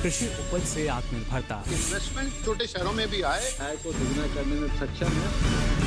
कृषि उपज से आत्मनिर्भरता। इन्वेस्टमेंट छोटे शहरों में भी आए, आय को दुगना करने में सक्षम है।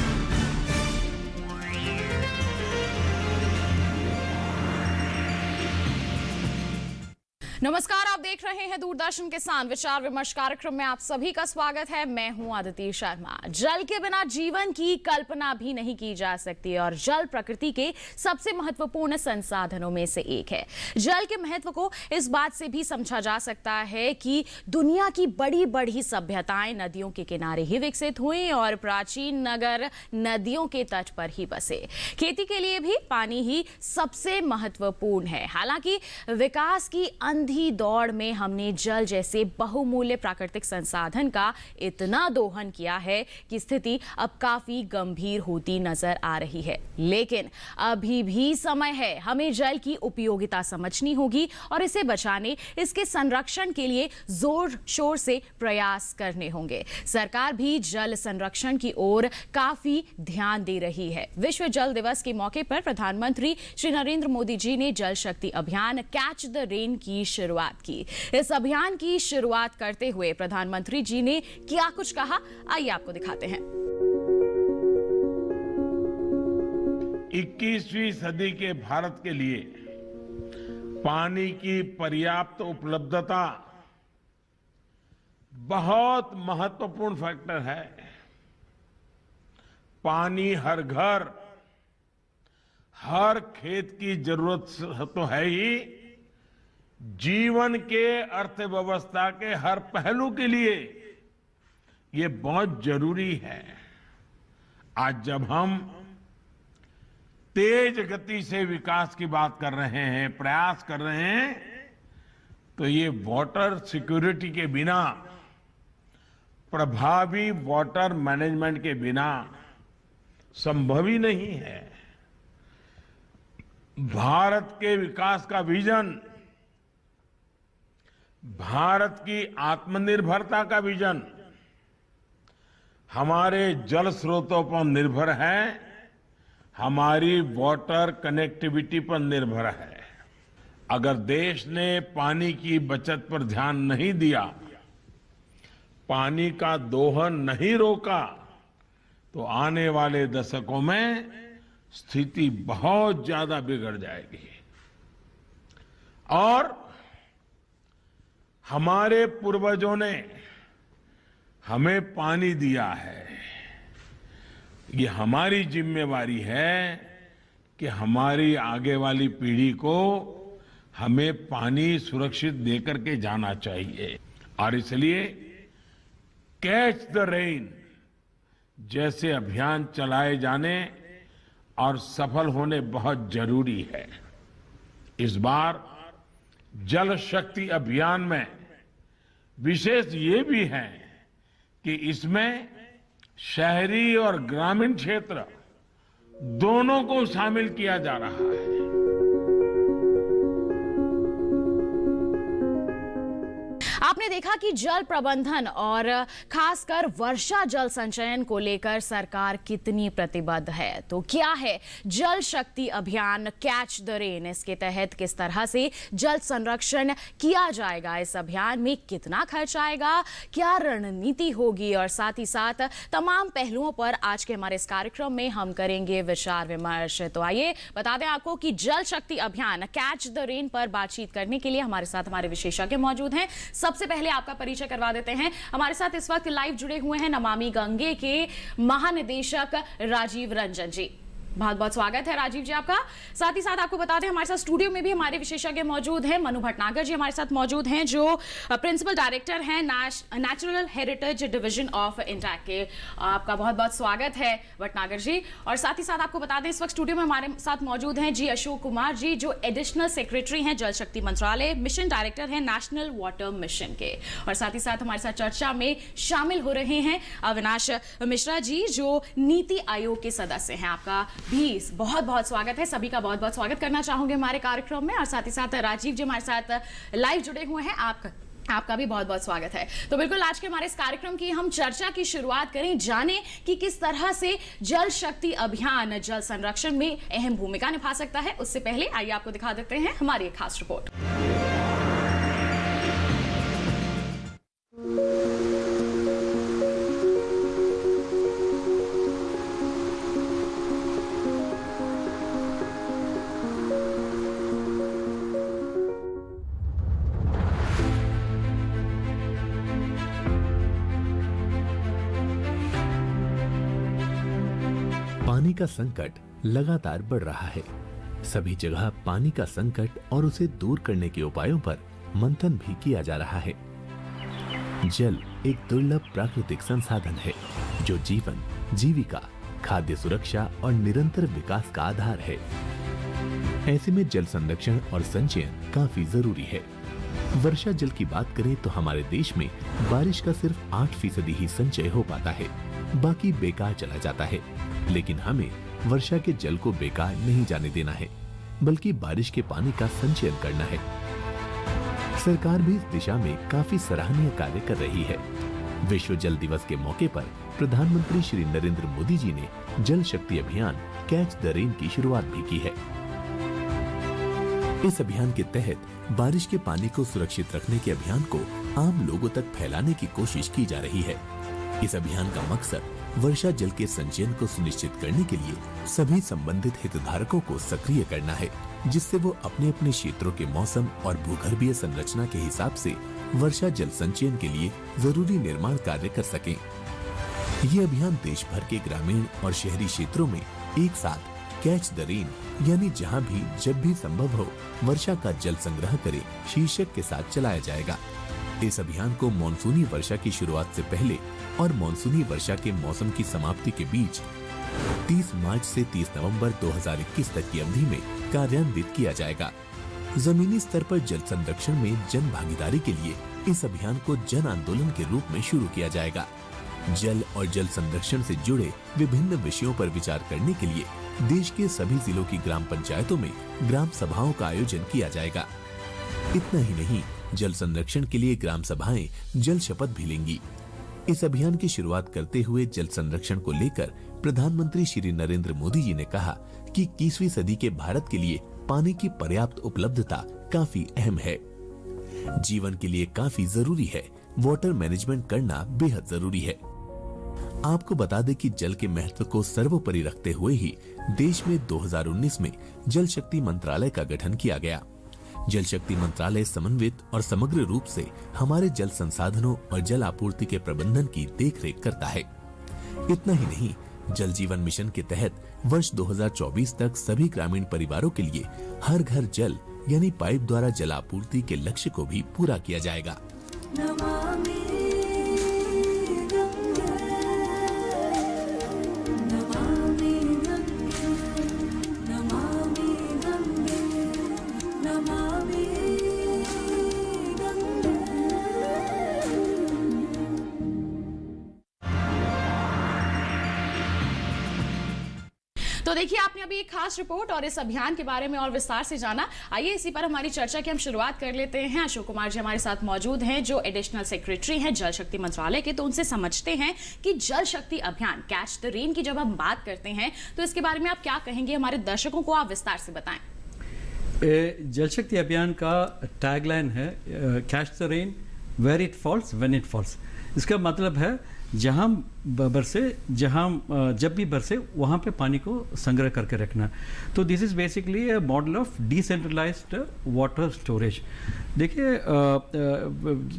नमस्कार, आप देख रहे हैं दूरदर्शन किसान विचार विमर्श कार्यक्रम में आप सभी का स्वागत है। मैं हूं आदिति शर्मा। जल के बिना जीवन की कल्पना भी नहीं की जा सकती और जल प्रकृति के सबसे महत्वपूर्ण संसाधनों में से एक है। जल के महत्व को इस बात से भी समझा जा सकता है कि दुनिया की बड़ी बड़ी सभ्यताएं नदियों के किनारे ही विकसित हुई और प्राचीन नगर नदियों के तट पर ही बसे। खेती के लिए भी पानी ही सबसे महत्वपूर्ण है। हालांकि विकास की अंधी दौड़ में हमने जल जैसे बहुमूल्य प्राकृतिक संसाधन का इतना दोहन किया है कि स्थिति अब काफी गंभीर होती नजर आ रही है। लेकिन अभी भी समय है, हमें जल की उपयोगिता समझनी होगी और इसे बचाने, इसके संरक्षण के लिए जोर शोर से प्रयास करने होंगे। सरकार भी जल संरक्षण की ओर काफी ध्यान दे रही है। विश्व जल दिवस के मौके पर प्रधानमंत्री श्री नरेंद्र मोदी जी ने जल शक्ति अभियान कैच द रेन की शुरुआत की। इस अभियान की शुरुआत करते हुए प्रधानमंत्री जी ने क्या कुछ कहा, आइए आपको दिखाते हैं। 21वीं सदी के भारत के लिए पानी की पर्याप्त उपलब्धता बहुत महत्वपूर्ण फैक्टर है। पानी हर घर, हर खेत की जरूरत तो है ही, जीवन के अर्थव्यवस्था के हर पहलू के लिए ये बहुत जरूरी है। आज जब हम तेज गति से विकास की बात कर रहे हैं, प्रयास कर रहे हैं, तो ये वाटर सिक्योरिटी के बिना, प्रभावी वाटर मैनेजमेंट के बिना संभव ही नहीं है। भारत के विकास का विजन, भारत की आत्मनिर्भरता का विजन हमारे जल स्रोतों पर निर्भर है, हमारी वाटर कनेक्टिविटी पर निर्भर है। अगर देश ने पानी की बचत पर ध्यान नहीं दिया, पानी का दोहन नहीं रोका, तो आने वाले दशकों में स्थिति बहुत ज्यादा बिगड़ जाएगी। और हमारे पूर्वजों ने हमें पानी दिया है, ये हमारी जिम्मेवारी है कि हमारी आगे वाली पीढ़ी को हमें पानी सुरक्षित देकर के जाना चाहिए। और इसलिए कैच द रेन जैसे अभियान चलाए जाने और सफल होने बहुत जरूरी है। इस बार जल शक्ति अभियान में विशेष ये भी है कि इसमें शहरी और ग्रामीण क्षेत्र दोनों को शामिल किया जा रहा है। आपने देखा कि जल प्रबंधन और खासकर वर्षा जल संचयन को लेकर सरकार कितनी प्रतिबद्ध है। तो क्या है जल शक्ति अभियान कैच द रेन, इसके तहत किस तरह से जल संरक्षण किया जाएगा, इस अभियान में कितना खर्च आएगा, क्या रणनीति होगी, और साथ ही साथ तमाम पहलुओं पर आज के हमारे इस कार्यक्रम में हम करेंगे विचार विमर्श। तो आइए बता दें आपको कि जल शक्ति अभियान कैच द रेन पर बातचीत करने के लिए हमारे साथ हमारे विशेषज्ञ मौजूद हैं। सबसे पहले आपका परिचय करवा देते हैं। हमारे साथ इस वक्त लाइव जुड़े हुए हैं नमामि गंगे के महानिदेशक राजीव रंजन जी। बहुत बहुत स्वागत है राजीव जी आपका। साथ ही साथ आपको बता दें हमारे साथ स्टूडियो में भी हमारे विशेषज्ञ मौजूद हैं। मनु भटनागर जी हमारे साथ मौजूद हैं, जो प्रिंसिपल डायरेक्टर हैं natural heritage division of INTACH के। आपका बहुत बहुत स्वागत है भटनागर जी। और साथ ही साथ आपको बता दें इस वक्त स्टूडियो में हमारे साथ मौजूद हैं जी अशोक कुमार जी, जो एडिशनल सेक्रेटरी हैं जल शक्ति मंत्रालय, मिशन डायरेक्टर हैं नेशनल वाटर मिशन के। और साथ ही साथ हमारे साथ चर्चा में शामिल हो रहे हैं अविनाश मिश्रा जी, जो नीति आयोग के सदस्य हैं। आपका भी बहुत बहुत स्वागत है। सभी का बहुत बहुत स्वागत करना चाहूंगे हमारे कार्यक्रम में। और साथ ही साथ राजीव जी हमारे साथ लाइव जुड़े हुए हैं, आपका भी बहुत बहुत स्वागत है। तो बिल्कुल आज के हमारे इस कार्यक्रम की हम चर्चा की शुरुआत करें, जाने कि किस तरह से जल शक्ति अभियान जल संरक्षण में अहम भूमिका निभा सकता है। उससे पहले आइए आपको दिखा देते हैं हमारी एक खास रिपोर्ट। पानी का संकट लगातार बढ़ रहा है। सभी जगह पानी का संकट और उसे दूर करने के उपायों पर मंथन भी किया जा रहा है। जल एक दुर्लभ प्राकृतिक संसाधन है जो जीवन, जीविका, खाद्य सुरक्षा और निरंतर विकास का आधार है। ऐसे में जल संरक्षण और संचयन काफी जरूरी है। वर्षा जल की बात करें तो हमारे देश में बारिश का सिर्फ 8% ही संचय हो पाता है, बाकी बेकार चला जाता है। लेकिन हमें वर्षा के जल को बेकार नहीं जाने देना है, बल्कि बारिश के पानी का संचयन करना है। सरकार भी इस दिशा में काफी सराहनीय कार्य कर रही है। विश्व जल दिवस के मौके पर प्रधानमंत्री श्री नरेंद्र मोदी जी ने जल शक्ति अभियान कैच द रेन की शुरुआत भी की है। इस अभियान के तहत बारिश के पानी को सुरक्षित रखने के अभियान को आम लोगों तक फैलाने की कोशिश की जा रही है। इस अभियान का मकसद वर्षा जल के संचयन को सुनिश्चित करने के लिए सभी संबंधित हितधारकों को सक्रिय करना है, जिससे वो अपने अपने क्षेत्रों के मौसम और भूगर्भीय संरचना के हिसाब से वर्षा जल संचयन के लिए जरूरी निर्माण कार्य कर सकें। ये अभियान देश भर के ग्रामीण और शहरी क्षेत्रों में एक साथ कैच द रेन यानी जहां भी जब भी संभव हो वर्षा का जल संग्रह करें शीर्षक के साथ चलाया जाएगा। इस अभियान को मॉनसूनी वर्षा की शुरुआत से पहले और मॉनसूनी वर्षा के मौसम की समाप्ति के बीच 30 मार्च से 30 नवंबर 2021 तक की अवधि में कार्यान्वित किया जाएगा। जमीनी स्तर पर जल संरक्षण में जन भागीदारी के लिए इस अभियान को जन आंदोलन के रूप में शुरू किया जाएगा। जल और जल संरक्षण से जुड़े विभिन्न विषयों पर विचार करने के लिए देश के सभी जिलों की ग्राम पंचायतों में ग्राम सभाओं का आयोजन किया जाएगा। इतना ही नहीं, जल संरक्षण के लिए ग्राम सभाएं जल शपथ भी लेंगी। इस अभियान की शुरुआत करते हुए जल संरक्षण को लेकर प्रधानमंत्री श्री नरेंद्र मोदी जी ने कहा कि 21वीं सदी के भारत के लिए पानी की पर्याप्त उपलब्धता काफी अहम है। जीवन के लिए काफी जरूरी है। वाटर मैनेजमेंट करना बेहद जरूरी है। आपको बता दें कि जल के महत्व को सर्वोपरि रखते हुए ही देश में 2019 में जल शक्ति मंत्रालय का गठन किया गया। जल शक्ति मंत्रालय समन्वित और समग्र रूप से हमारे जल संसाधनों और जल आपूर्ति के प्रबंधन की देखरेख करता है। इतना ही नहीं, जल जीवन मिशन के तहत वर्ष 2024 तक सभी ग्रामीण परिवारों के लिए हर घर जल यानी पाइप द्वारा जल आपूर्ति के लक्ष्य को भी पूरा किया जाएगा। तो देखिए, आपने अभी एक खास रिपोर्ट और इस अभियान के बारे में और विस्तार से जाना। आइए इसी पर हमारी चर्चा की हम शुरुआत कर लेते हैं। अशोक कुमार जी हमारे साथ मौजूद हैं, जो एडिशनल सेक्रेटरी हैं जल शक्ति मंत्रालय के। तो उनसे समझते हैं कि जल शक्ति अभियान कैच द रेन की जब हम बात करते हैं तो इसके बारे में आप क्या कहेंगे? हमारे दर्शकों को आप विस्तार से बताएं। जल शक्ति अभियान का टैगलाइन है catch the rain where it falls when it falls. इसका मतलब है जहाँ बरसे, जहाँ जब भी बरसे वहाँ पे पानी को संग्रह करके रखना। तो this is basically a model of decentralised water storage. देखिए,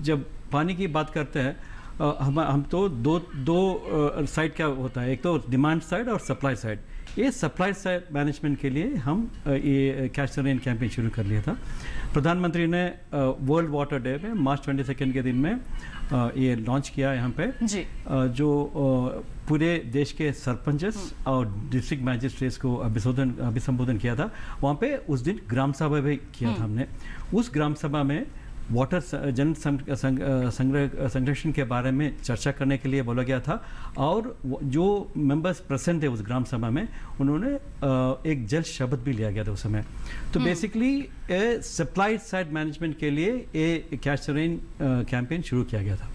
जब पानी की बात करते हैं हम तो दो साइड क्या होता है, एक तो डिमांड साइड और सप्लाई साइड। ये सप्लाई साइड मैनेजमेंट के लिए हम ये कैच द रेन कैंपेन शुरू कर लिया था। प्रधानमंत्री ने वर्ल्ड वाटर डे में मार्च 22 के दिन में ये लॉन्च किया यहाँ पे जी। जो पूरे देश के सरपंचेस और डिस्ट्रिक्ट मजिस्ट्रेट्स को अभिसंबोधन किया था। वहाँ पे उस दिन ग्राम सभा भी किया था हमने। उस ग्राम सभा में वाटर जल संरक्षण के बारे में चर्चा करने के लिए बोला गया था और जो मेंबर्स प्रेजेंट थे उस ग्राम सभा में उन्होंने एक जल शपथ भी लिया गया था उस समय। तो बेसिकली सप्लाई साइड मैनेजमेंट के लिए ये कैच द रेन कैंपेन शुरू किया गया था।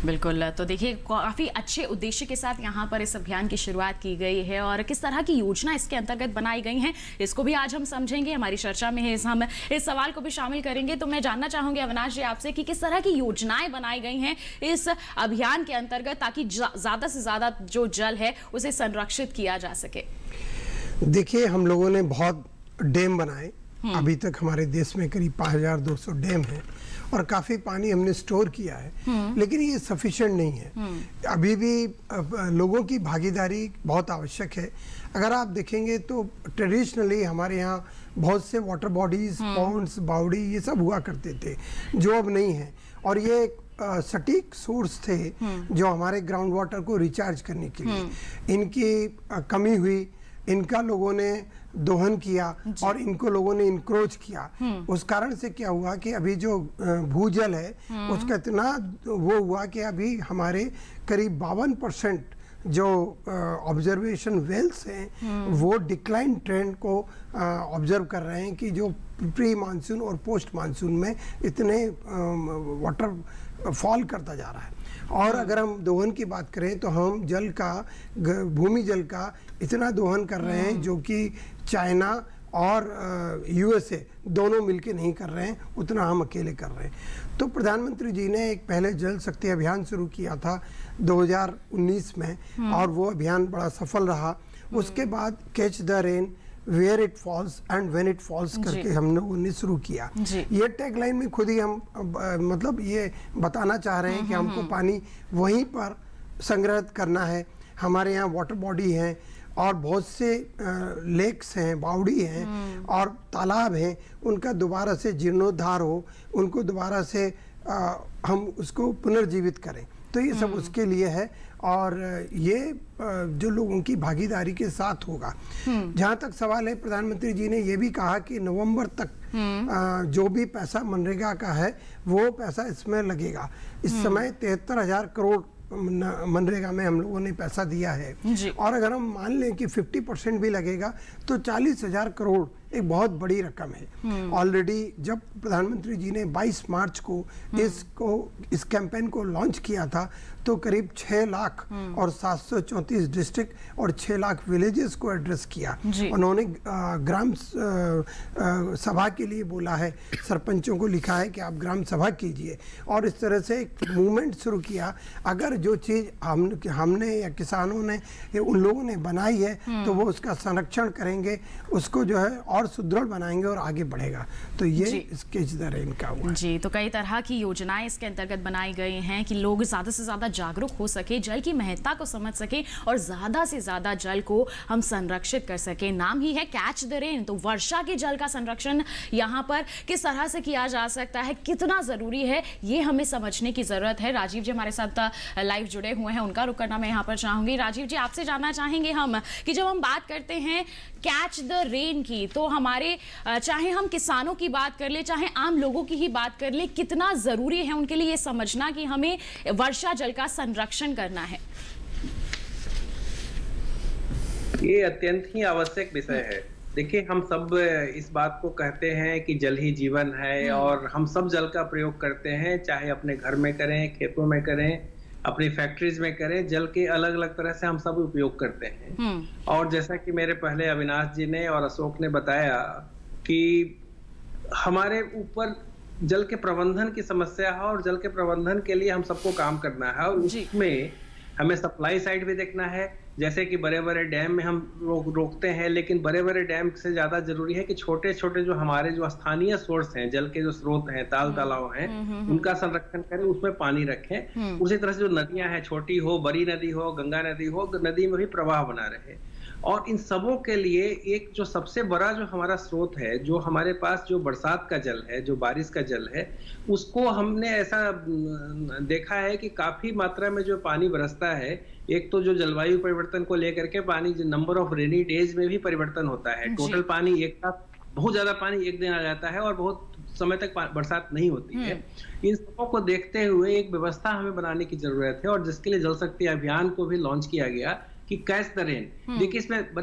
बिल्कुल। तो देखिए, काफ़ी अच्छे उद्देश्य के साथ यहाँ पर इस अभियान की शुरुआत की गई है और किस तरह की योजना इसके अंतर्गत बनाई गई हैं इसको भी आज हम समझेंगे। हमारी चर्चा में हम इस सवाल को भी शामिल करेंगे। तो मैं जानना चाहूंगी अविनाश जी आपसे कि किस तरह की योजनाएं बनाई गई हैं इस अभियान के अंतर्गत ताकि ज्यादा से ज्यादा जो जल है उसे संरक्षित किया जा सके। देखिए, हम लोगों ने बहुत डैम बनाए अभी तक हमारे देश में करीब 5200 डैम है और काफ़ी पानी हमने स्टोर किया है, लेकिन ये सफिशिएंट नहीं है। अभी भी लोगों की भागीदारी बहुत आवश्यक है। अगर आप देखेंगे तो ट्रेडिशनली हमारे यहाँ बहुत से वाटर बॉडीज, पॉन्ड्स, बावड़ी ये सब हुआ करते थे जो अब नहीं है, और ये सटीक सोर्स थे जो हमारे ग्राउंड वाटर को रिचार्ज करने के लिए। इनकी कमी हुई, इनका लोगों ने दोहन किया और इनको लोगों ने इंक्रोच किया। उस कारण से क्या हुआ कि अभी जो भूजल है उसका इतना वो हुआ कि अभी हमारे करीब 52% जो ऑब्जर्वेशन वेल्स हैं वो डिक्लाइन ट्रेंड को ऑब्जर्व कर रहे हैं कि जो प्री मानसून और पोस्ट मानसून में इतने वाटर फॉल करता जा रहा है। और अगर हम दोहन की बात करें तो हम जल का, भूमि जल का इतना दोहन कर रहे हैं जो कि चाइना और यूएसए दोनों मिलके नहीं कर रहे हैं, उतना हम अकेले कर रहे हैं। तो प्रधानमंत्री जी ने एक पहले जल शक्ति अभियान शुरू किया था 2019 में और वो अभियान बड़ा सफल रहा। उसके बाद catch the rain where it falls and when it falls करके हम लोगों ने शुरू किया। ये टैगलाइन में खुद ही हम मतलब ये बताना चाह रहे हैं कि हमको पानी वहीं पर संग्रहित करना है। हमारे यहाँ वाटर बॉडी हैं और बहुत से लेक्स हैं, बावड़ी हैं और तालाब हैं, उनका दोबारा से जीर्णोद्धार हो, उनको दोबारा से हम उसको पुनर्जीवित करें। तो ये सब उसके लिए है और ये जो लोगों की भागीदारी के साथ होगा। जहाँ तक सवाल है, प्रधानमंत्री जी ने ये भी कहा कि नवंबर तक जो भी पैसा मनरेगा का है वो पैसा इसमें लगेगा। इस समय 73,000 करोड़ मनरेगा में हम लोगों ने पैसा दिया है और अगर हम मान लें कि 50% भी लगेगा तो 40,000 करोड़ एक बहुत बड़ी रकम है। ऑलरेडी जब प्रधानमंत्री जी ने 22 मार्च को इस कैंपेन को लॉन्च किया था तो करीब 6 लाख और 734 डिस्ट्रिक्ट और 6 लाख विलेजेस को एड्रेस किया। उन्होंने ग्राम सभा के लिए बोला है, सरपंचों को लिखा है कि आप ग्राम सभा कीजिए और इस तरह से एक मूवमेंट शुरू किया। अगर जो चीज़ हमने या किसानों ने उन लोगों ने बनाई है तो वो उसका संरक्षण करेंगे, उसको जो है और सुदृढ़ बनाएंगे और आगे बढ़ेगा। तो ये कैच द रेन का हुआ जी। तो कई तरह की योजनाएं इसके अंतर्गत बनाई गई हैं कि लोग ज़्यादा से ज़्यादा जागरूक हो सके, जल की महत्ता को समझ सके और ज़्यादा से ज़्यादा जल को हम संरक्षित कर सके। नाम ही है कैच द रेन। तो वर्षा के जल का संरक्षण यहाँ पर किस तरह से किया जा सकता है, कितना ज़रूरी है, ये हमें समझने की ज़रूरत है। राजीव जी हमारे साथ लाइव जुड़े हुए हैं, उनका रुख करना मैं यहाँ पर चाहूँगी। राजीव जी, आपसे जानना चाहेंगे हम कि जब हम बात करते हैं कैच द रेन की, तो हमारे चाहे हम किसानों की बात कर ले, चाहे आम लोगों की ही बात कर ले, कितना ज़रूरी है उनके लिए ये समझना कि हमें वर्षा जल का संरक्षण करना है? ये अत्यंत ही आवश्यक विषय है। देखिए, हम सब इस बात को कहते हैं कि जल ही जीवन है और हम सब जल का प्रयोग करते हैं, चाहे अपने घर में करें, खेतों में करें, अपनी फैक्ट्रीज में करें। जल के अलग अलग तरह से हम सब उपयोग करते हैं। और जैसा कि मेरे पहले अविनाश जी ने और अशोक ने बताया कि हमारे ऊपर जल के प्रबंधन की समस्या है और जल के प्रबंधन के लिए हम सबको काम करना है और उसमें हमें सप्लाई साइड भी देखना है। जैसे कि बड़े बड़े डैम में हम रोकते हैं, लेकिन बड़े बड़े डैम से ज्यादा जरूरी है कि छोटे छोटे जो हमारे जो स्थानीय सोर्स हैं, जल के जो स्रोत हैं, ताल तालाब हैं, उनका संरक्षण करें, उसमें पानी रखें। उसी तरह से जो नदियां हैं, छोटी हो, बड़ी नदी हो, गंगा नदी हो, नदी में भी प्रवाह बना रहे। और इन सबों के लिए एक जो सबसे बड़ा जो हमारा स्रोत है, जो हमारे पास जो बरसात का जल है, जो बारिश का जल है, उसको हमने ऐसा देखा है कि काफी मात्रा में जो पानी बरसता है, एक तो जो जलवायु परिवर्तन को लेकर के पानी, जो नंबर ऑफ रेनी डेज में भी परिवर्तन होता है। टोटल पानी एक साथ बहुत ज्यादा पानी एक दिन आ जाता है और बहुत समय तक बरसात नहीं होती है। इन सबों को देखते हुए एक व्यवस्था हमें बनाने की जरूरत है और जिसके लिए जल शक्ति अभियान को भी लॉन्च किया गया कि कैच द रेन। देखिए, इसमें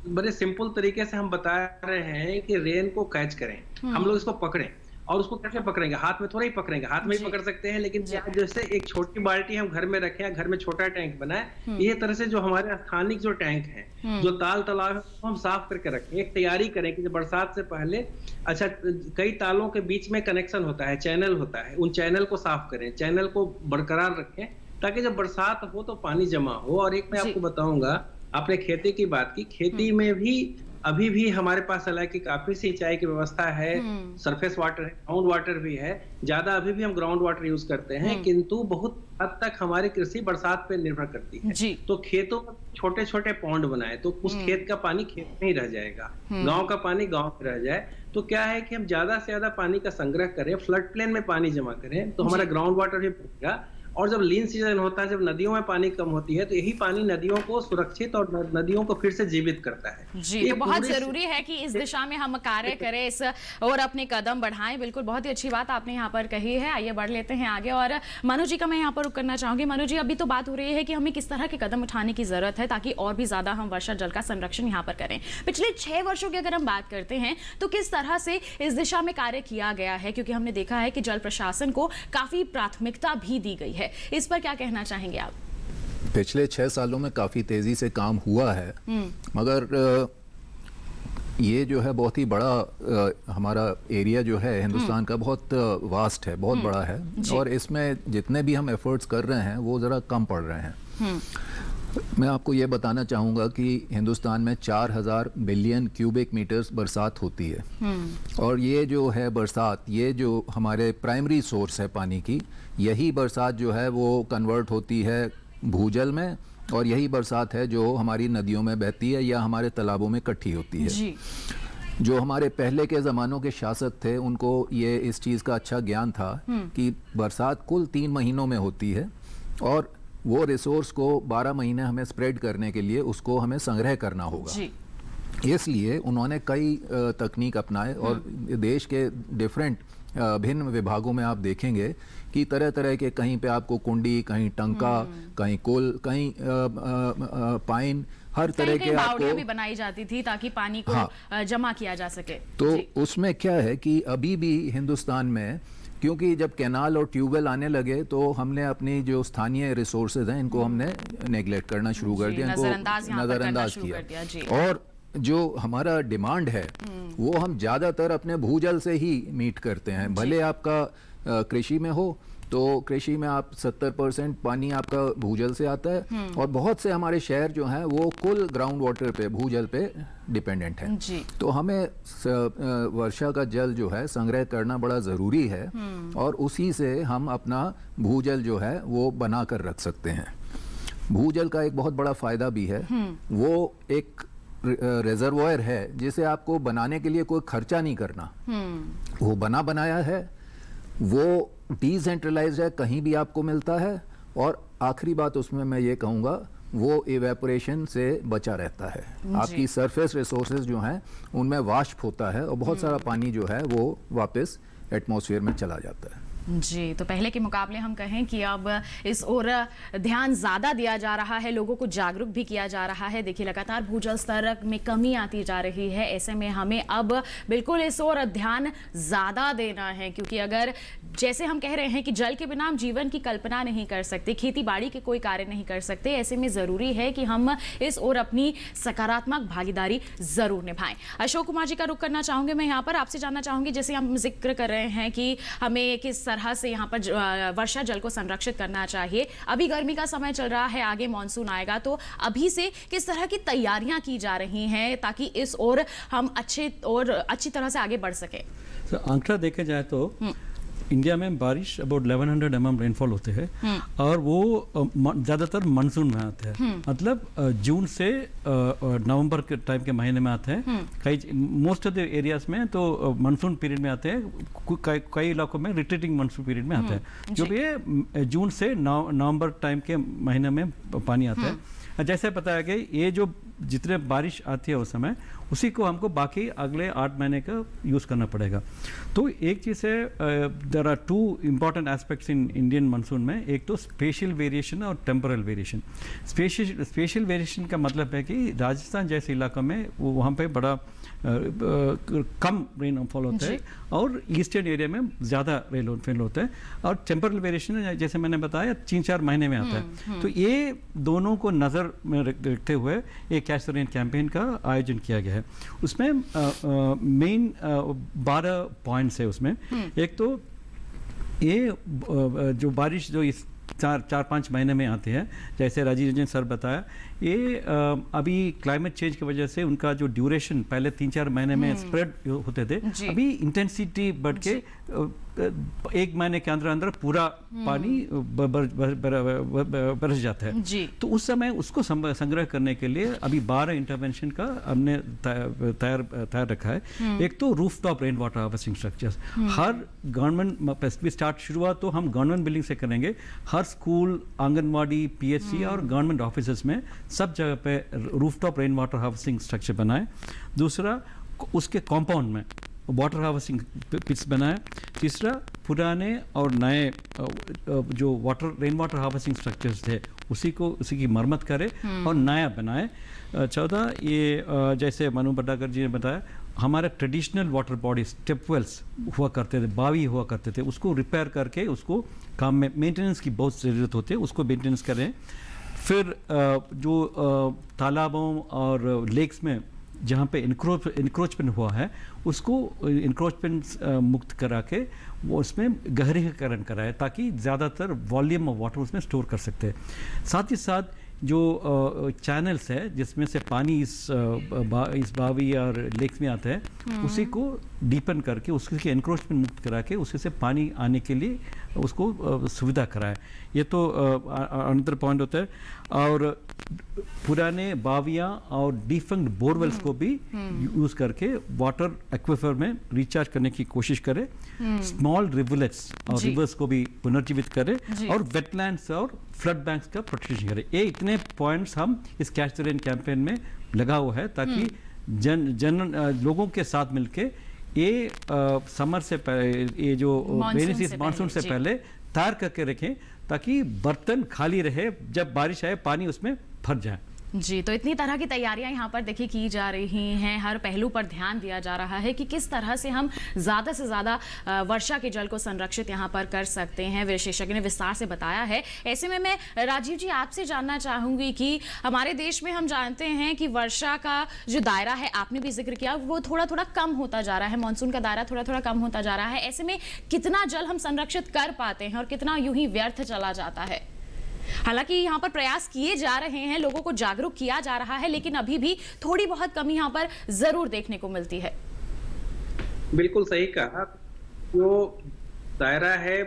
बड़े सिंपल तरीके से हम बता रहे हैं कि रेन को कैच करें, हम लोग इसको पकड़ें। और उसको कैसे पकड़ेंगे? हाथ में थोड़ा ही पकड़ेंगे, हाथ में ही पकड़ सकते हैं, लेकिन जैसे एक छोटी बाल्टी हम घर में रखें, घर में छोटा टैंक बनाए, ये तरह से जो हमारे स्थानिक जो टैंक हैं, जो ताल तालाब है, हम साफ करके रखें। एक तैयारी करें कि जब बरसात से पहले, अच्छा, कई तालों के बीच में कनेक्शन होता है, चैनल होता है, उन चैनल को साफ करें, चैनल को बरकरार रखें ताकि जब बरसात हो तो पानी जमा हो। और एक मैं आपको बताऊंगा, आपने खेती की बात की, खेती में भी अभी भी हमारे पास हालांकि काफी सिंचाई की व्यवस्था है, सरफेस वाटर है, ग्राउंड वाटर भी है, ज्यादा अभी भी हम ग्राउंड वाटर यूज करते हैं, किंतु बहुत हद तक हमारी कृषि बरसात पे निर्भर करती है। जी। तो खेतों में छोटे छोटे पौंड बनाए तो उस खेत का पानी खेत में ही रह जाएगा, गांव का पानी गांव में रह जाए। तो क्या है कि हम ज्यादा से ज्यादा पानी का संग्रह करें, फ्लड प्लेन में पानी जमा करें, तो हमारा ग्राउंड वाटर भी बढ़ेगा। और जब लीन सीजन होता है, जब नदियों में पानी कम होती है, तो यही पानी नदियों को सुरक्षित और नदियों को फिर से जीवित करता है। जी, तो बहुत जरूरी है कि इस दिशा में हम कार्य करें इस और अपने कदम बढ़ाएं। बिल्कुल, बहुत ही अच्छी बात आपने यहाँ पर कही है। आइए बढ़ लेते हैं आगे और मनु जी का मैं यहाँ पर रुक करना चाहूंगी। मनु जी, अभी तो बात हो रही है कि हमें किस तरह के कदम उठाने की जरूरत है ताकि और भी ज्यादा हम वर्षा जल का संरक्षण यहाँ पर करें। पिछले 6 वर्षों की अगर हम बात करते हैं तो किस तरह से इस दिशा में कार्य किया गया है, क्योंकि हमने देखा है कि जल प्रशासन को काफी प्राथमिकता भी दी गई है। इस पर क्या कहना चाहेंगे आप? पिछले 6 सालों में काफ़ी तेज़ी से काम हुआ है, मगर ये जो है बहुत ही बड़ा हमारा एरिया जो है हिंदुस्तान का बहुत वास्ट है, बहुत बड़ा है, और इसमें जितने भी हम एफर्ट्स कर रहे हैं वो ज़रा कम पड़ रहे हैं। मैं आपको ये बताना चाहूँगा कि हिंदुस्तान में 4000 बिलियन क्यूबिक मीटर्स बरसात होती है, और ये जो है बरसात, ये जो हमारे प्राइमरी सोर्स है पानी की, यही बरसात जो है वो कन्वर्ट होती है भूजल में, और यही बरसात है जो हमारी नदियों में बहती है या हमारे तालाबों में इकट्ठी होती है। जी। जो हमारे पहले के ज़मानों के शासक थे उनको ये इस चीज़ का अच्छा ज्ञान था कि बरसात कुल 3 महीनों में होती है, और वो रिसोर्स को 12 महीने हमें स्प्रेड करने के लिए उसको हमें संग्रह करना होगा। जी। इसलिए उन्होंने कई तकनीक अपनाए, और देश के डिफरेंट भिन्न विभागों में आप देखेंगे कि तरह तरह के, कहीं पे आपको कुंडी, कहीं टंका, कहीं कुल, कहीं पाइन, हर तरह के आपको भी बनाई जाती थी ताकि पानी को जमा किया जा सके। तो उसमें क्या है कि अभी भी हिंदुस्तान में, क्योंकि जब कैनाल और ट्यूबवेल आने लगे तो हमने अपनी जो स्थानीय रिसोर्सेज हैं इनको हमने नेग्लेक्ट करना शुरू कर दिया, इनको नज़रअंदाज किया, और जो हमारा डिमांड है वो हम ज़्यादातर अपने भूजल से ही मीट करते हैं। भले आपका कृषि में हो तो कृषि में आप 70% पानी आपका भूजल से आता है, और बहुत से हमारे शहर जो हैं वो कुल ग्राउंड वाटर पे, भूजल पे डिपेंडेंट हैं। तो हमें वर्षा का जल जो है संग्रह करना बड़ा ज़रूरी है, और उसी से हम अपना भूजल जो है वो बना कर रख सकते हैं। भूजल का एक बहुत बड़ा फ़ायदा भी है, वो एक रिजर्वॉयर है जिसे आपको बनाने के लिए कोई खर्चा नहीं करना, वो बना बनाया है, वो डिसेंट्रलाइज्ड है, कहीं भी आपको मिलता है, और आखिरी बात उसमें मैं ये कहूँगा वो इवेपोरेशन से बचा रहता है। आपकी सरफेस रिसोर्सेज जो हैं उनमें वाष्प होता है, और बहुत सारा पानी जो है वो वापस एटमॉस्फेयर में चला जाता है। जी, तो पहले के मुकाबले हम कहें कि अब इस ओर ध्यान ज़्यादा दिया जा रहा है, लोगों को जागरूक भी किया जा रहा है। देखिए, लगातार भूजल स्तर में कमी आती जा रही है, ऐसे में हमें अब बिल्कुल इस ओर ध्यान ज़्यादा देना है, क्योंकि अगर जैसे हम कह रहे हैं कि जल के बिना हम जीवन की कल्पना नहीं कर सकते, खेती बाड़ी के कोई कार्य नहीं कर सकते, ऐसे में ज़रूरी है कि हम इस ओर अपनी सकारात्मक भागीदारी ज़रूर निभाएं। अशोक कुमार जी का रुख करना चाहूँगी मैं यहाँ पर, आपसे जानना चाहूँगी, जैसे हम जिक्र कर रहे हैं कि हमें किस तरह से यहाँ पर वर्षा जल को संरक्षित करना चाहिए। अभी गर्मी का समय चल रहा है, आगे मॉनसून आएगा, तो अभी से किस तरह की तैयारियां की जा रही हैं ताकि इस ओर हम अच्छी तरह से आगे बढ़ सके? आंकड़ा देखे जाए तो इंडिया में बारिश अबाउट 1100 mm रेनफॉल होते हैं, और वो ज़्यादातर मानसून में आते हैं, मतलब जून से नवंबर के टाइम के महीने में आते हैं। कई मोस्ट ऑफ द एरियाज में तो मानसून पीरियड में आते हैं, कई इलाकों में रिट्रीटिंग मानसून पीरियड में आते हैं, जो भी जून से नवंबर टाइम के महीने में पानी आता है। जैसे बताया गया, ये जो जितने बारिश आती है उस समय, उसी को हमको बाकी अगले 8 महीने का यूज़ करना पड़ेगा। तो एक चीज़ है, there are 2 important aspects in Indian monsoon में, एक तो स्पेशल वेरिएशन और टेम्पोरल वेरिएशन। स्पेशल वेरिएशन का मतलब है कि राजस्थान जैसे इलाका में वहाँ पे बड़ा कम रेनफॉल होता है, और ईस्टर्न एरिया में ज़्यादा रेनफॉल होता है, और टेम्पोरल वेरिएशन जैसे मैंने बताया 3-4 महीने में आता है। तो ये दोनों को नज़र में रखते हुए एक कैच द रेन कैंपेन का आयोजन किया गया है। उसमें मेन 12 पॉइंट्स है उसमें। एक तो ये जो बारिश जो इस चार पाँच महीने में आते हैं। जैसे राजीव रंजन सर बताया, ये अभी क्लाइमेट चेंज की वजह से उनका जो ड्यूरेशन पहले 3-4 महीने में स्प्रेड होते थे, अभी इंटेंसिटी बढ़ के 1 महीने के अंदर अंदर पूरा पानी बरस जाता है। तो उस समय उसको संग्रह करने के लिए अभी 12 इंटरवेंशन का हमने तैयार रखा है। एक तो roof top rain water harvesting structures, हर गवर्नमेंट शुरुआत तो हम गवर्नमेंट बिल्डिंग से करेंगे। हर स्कूल, आंगनवाड़ी, पीएचसी और गवर्नमेंट ऑफिसेस में सब जगह पे roof top rain water harvesting structure बनाए। दूसरा, उसके कॉम्पाउंड में वाटर हार्वेस्टिंग पिट्स बनाए। तीसरा, पुराने और नए जो रेन वाटर हार्वेस्टिंग स्ट्रक्चर्स थे उसी की मरम्मत करें और नया बनाए। चौथा, ये जैसे मनु भट्टागर जी ने बताया, हमारे traditional water body step wells हुआ करते थे, बावी हुआ करते थे, उसको रिपेयर करके उसको काम में मेंटेनेंस की बहुत ज़रूरत होती है, उसको मेंटेनेंस करें। फिर जो तालाबों और लेक्स में जहाँ पे इंक्रोचमेंट हुआ है उसको इंक्रोचमेंट मुक्त करा के वो उसमें गहरीकरण कराए ताकि ज़्यादातर वॉल्यूम ऑफ वाटर उसमें स्टोर कर सकते हैं। साथ ही साथ जो चैनल्स है जिसमें से पानी इस बावी और लेक्स में आता है उसी को डीपन करके उसके इंक्रोचमेंट मुक्त करा के उससे से पानी आने के लिए उसको सुविधा कराए। ये तो अनदर पॉइंट होता है। और पुराने बावियाँ और डिफंक्ट बोरवेल्स को भी यूज़ करके वाटर एक्विफर में रिचार्ज करने की कोशिश करें। स्मॉल रिवलेट्स और रिवर्स को भी पुनर्जीवित करें और वेटलैंड्स और फ्लड बैंक्स का प्रोटेक्शन करें। ये इतने पॉइंट्स हम इस कैच द रेन कैंपेन में लगा हुआ है ताकि लोगों के साथ मिलके ये समर से पहले, ये जो मानसून से पहले तैयार करके रखें ताकि बर्तन खाली रहे, जब बारिश आए पानी उसमें भर जाए। जी, तो इतनी तरह की तैयारियां यहाँ पर देखिए की जा रही हैं। हर पहलू पर ध्यान दिया जा रहा है कि किस तरह से हम ज़्यादा से ज़्यादा वर्षा के जल को संरक्षित यहाँ पर कर सकते हैं। विशेषज्ञ ने विस्तार से बताया है। ऐसे में मैं राजीव जी आपसे जानना चाहूँगी कि हमारे देश में हम जानते हैं कि वर्षा का जो दायरा है, आपने भी जिक्र किया, वो थोड़ा थोड़ा कम होता जा रहा है। मानसून का दायरा थोड़ा थोड़ा कम होता जा रहा है। ऐसे में कितना जल हम संरक्षित कर पाते हैं और कितना यूं ही व्यर्थ चला जाता है? हालांकि यहाँ पर प्रयास किए जा रहे हैं, लोगों को जागरूक किया जा रहा है, लेकिन अभी भी थोड़ी बहुत कमी यहाँ पर जरूर देखने को मिलती है। बिल्कुल सही कहा। जो दायरा है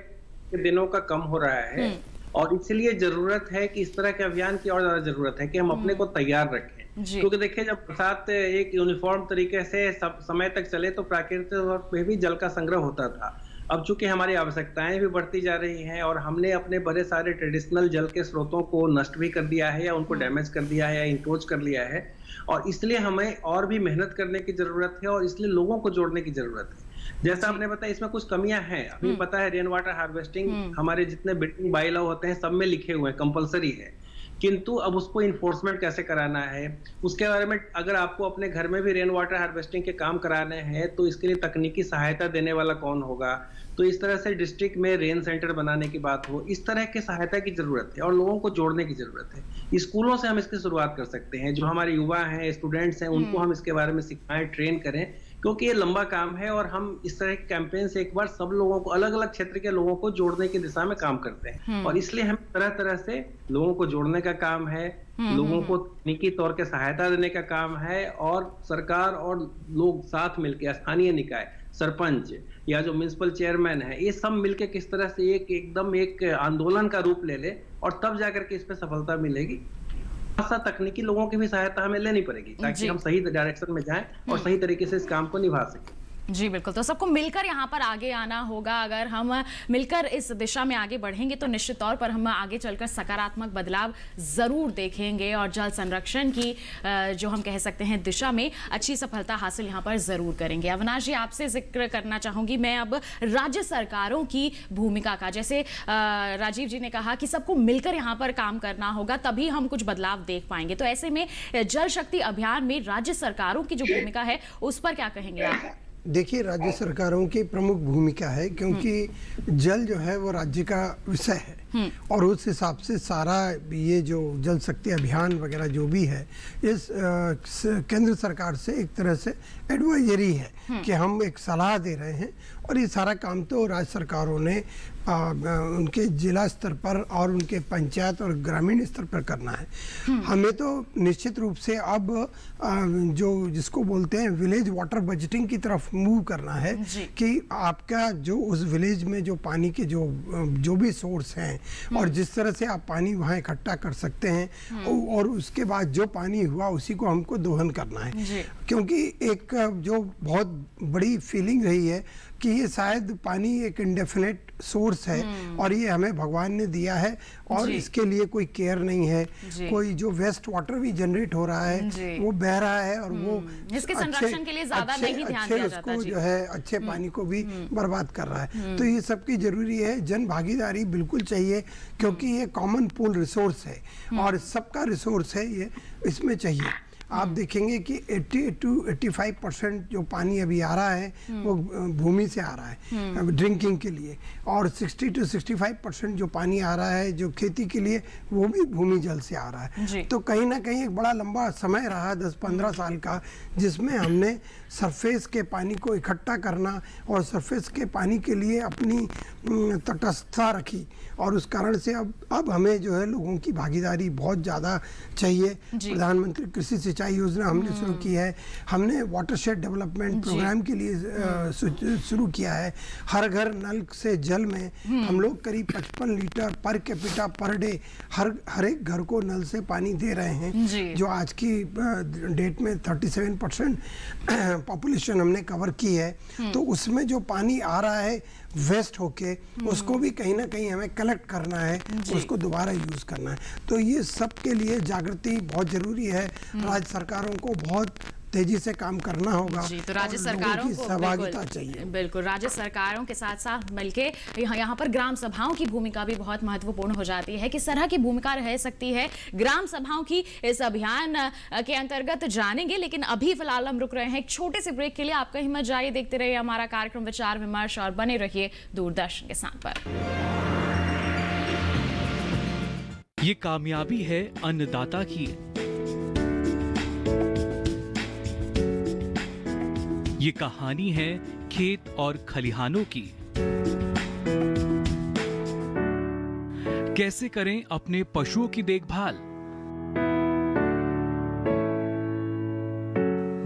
दिनों का कम हो रहा है और इसलिए जरूरत है कि इस तरह के अभियान की और ज्यादा जरूरत है कि हम अपने को तैयार रखें। क्योंकि देखिए, जब बरसात एक यूनिफॉर्म तरीके से समय तक चले तो प्राकृतिक तौर पे भी जल का संग्रह होता था। अब चूंकि हमारी आवश्यकताएं भी बढ़ती जा रही हैं और हमने अपने बड़े सारे ट्रेडिशनल जल के स्रोतों को नष्ट भी कर दिया है या उनको डैमेज कर दिया है या इंक्रोच कर लिया है, और इसलिए हमें और भी मेहनत करने की जरूरत है और इसलिए लोगों को जोड़ने की जरूरत है। जैसा आपने बताया, इसमें कुछ कमियां हैं। अभी पता है, रेन वाटर हार्वेस्टिंग हमारे जितने बिल्डिंग बाय लॉ होते हैं सब में लिखे हुए हैं, कंपलसरी है, किंतु अब उसको इन्फोर्समेंट कैसे कराना है उसके बारे में, अगर आपको अपने घर में भी रेन वाटर हार्वेस्टिंग के काम कराने हैं तो इसके लिए तकनीकी सहायता देने वाला कौन होगा। तो इस तरह से डिस्ट्रिक्ट में रेन सेंटर बनाने की बात हो, इस तरह की सहायता की जरूरत है और लोगों को जोड़ने की जरूरत है। स्कूलों से हम इसकी शुरुआत कर सकते हैं। जो हमारे युवा हैं, स्टूडेंट्स हैं, उनको हम इसके बारे में सिखाएं, ट्रेन करें, क्योंकि ये लंबा काम है और हम इस तरह के कैंपेन से एक बार सब लोगों को, अलग अलग क्षेत्र के लोगों को जोड़ने की दिशा में काम करते हैं और इसलिए हम तरह तरह से लोगों को जोड़ने का काम है, लोगों को तकनीकी तौर के सहायता देने का काम है और सरकार और लोग साथ मिलकर, स्थानीय निकाय, सरपंच या जो म्युनिसिपल चेयरमैन है, ये सब मिलके किस तरह से एकदम एक आंदोलन का रूप ले ले और तब जाकर के इस पे सफलता मिलेगी। ऐसा तकनीकी लोगों की भी सहायता हमें लेनी पड़ेगी ताकि हम सही डायरेक्शन में जाएं और सही तरीके से इस काम को निभा सकें। जी बिल्कुल, तो सबको मिलकर यहाँ पर आगे आना होगा। अगर हम मिलकर इस दिशा में आगे बढ़ेंगे तो निश्चित तौर पर हम आगे चलकर सकारात्मक बदलाव जरूर देखेंगे और जल संरक्षण की जो हम कह सकते हैं दिशा में अच्छी सफलता हासिल यहाँ पर जरूर करेंगे। अविनाश जी, आपसे जिक्र करना चाहूंगी मैं अब राज्य सरकारों की भूमिका का। जैसे राजीव जी ने कहा कि सबको मिलकर यहाँ पर काम करना होगा, तभी हम कुछ बदलाव देख पाएंगे। तो ऐसे में जल शक्ति अभियान में राज्य सरकारों की जो भूमिका है उस पर क्या कहेंगे आप? देखिए, राज्य सरकारों की प्रमुख भूमिका है क्योंकि जल जो है वो राज्य का विषय है और उस हिसाब से सारा ये जो जल शक्ति अभियान वगैरह जो भी है, इस केंद्र सरकार से एक तरह से एडवाइजरी है कि हम एक सलाह दे रहे हैं, और ये सारा काम तो राज्य सरकारों ने उनके जिला स्तर पर और उनके पंचायत और ग्रामीण स्तर पर करना है। हमें तो निश्चित रूप से अब जो जिसको बोलते हैं विलेज वाटर बजटिंग की तरफ मूव करना है कि आपका जो उस विलेज में जो पानी के जो भी सोर्स हैं और जिस तरह से आप पानी वहाँ इकट्ठा कर सकते हैं, और उसके बाद जो पानी हुआ उसी को हमको दोहन करना है। क्योंकि एक जो बहुत बड़ी फीलिंग रही है कि ये शायद पानी एक इंडेफिनेट सोर्स है और ये हमें भगवान ने दिया है और इसके लिए कोई केयर नहीं है, कोई जो वेस्ट वाटर भी जनरेट हो रहा है वो बह रहा है और वो इसके संरक्षण के लिए ज्यादा नहीं ध्यान दिया जाता, उसको जो है अच्छे पानी को भी बर्बाद कर रहा है। तो ये सबकी जरूरी है, जन भागीदारी बिल्कुल चाहिए, क्योंकि ये कॉमन पूल रिसोर्स है और सबका रिसोर्स है, ये इसमें चाहिए। आप देखेंगे कि 80 to 85% जो पानी अभी आ रहा है वो भूमि से आ रहा है ड्रिंकिंग के लिए, और 60 to 65% जो पानी आ रहा है जो खेती के लिए वो भी भूमि जल से आ रहा है। तो कहीं ना कहीं एक बड़ा लंबा समय रहा 10-15 साल का, जिसमें हमने सरफेस के पानी को इकट्ठा करना और सरफेस के पानी के लिए अपनी तटस्थता रखी, और उस कारण से अब हमें जो है लोगों की भागीदारी बहुत ज़्यादा चाहिए। प्रधानमंत्री कृषि सिंचाई योजना हमने शुरू की है, हमने वाटरशेड डेवलपमेंट प्रोग्राम के लिए शुरू किया है। हर घर नल से जल में हम लोग करीब 55 litre per capita per day हर एक घर को नल से पानी दे रहे हैं, जो आज की डेट में 37% पॉपुलेशन हमने कवर की है। तो उसमें जो पानी आ रहा है वेस्ट होके उसको भी कहीं ना कहीं हमें कलेक्ट करना है, उसको दोबारा यूज करना है। तो ये सब के लिए जागृति बहुत जरूरी है, राज्य सरकारों को बहुत तेजी से काम करना होगा। तो राज्य सरकारों को सहभागिता चाहिए। बिल्कुल, राज्य सरकारों के साथ साथ मिलके यहाँ पर ग्राम सभाओं की भूमिका भी बहुत महत्वपूर्ण हो जाती है। किस तरह की भूमिका रह सकती है ग्राम सभाओं की इस अभियान के अंतर्गत जानेंगे, लेकिन अभी फिलहाल हम रुक रहे हैं एक छोटे से ब्रेक के लिए। आप कहीं मत जाइए, देखते रहिए हमारा कार्यक्रम विचार विमर्श और बने रहिए दूरदर्शन के साथ पर। ये कामयाबी है अन्नदाता की, ये कहानी है खेत और खलिहानों की। कैसे करें अपने पशुओं की देखभाल,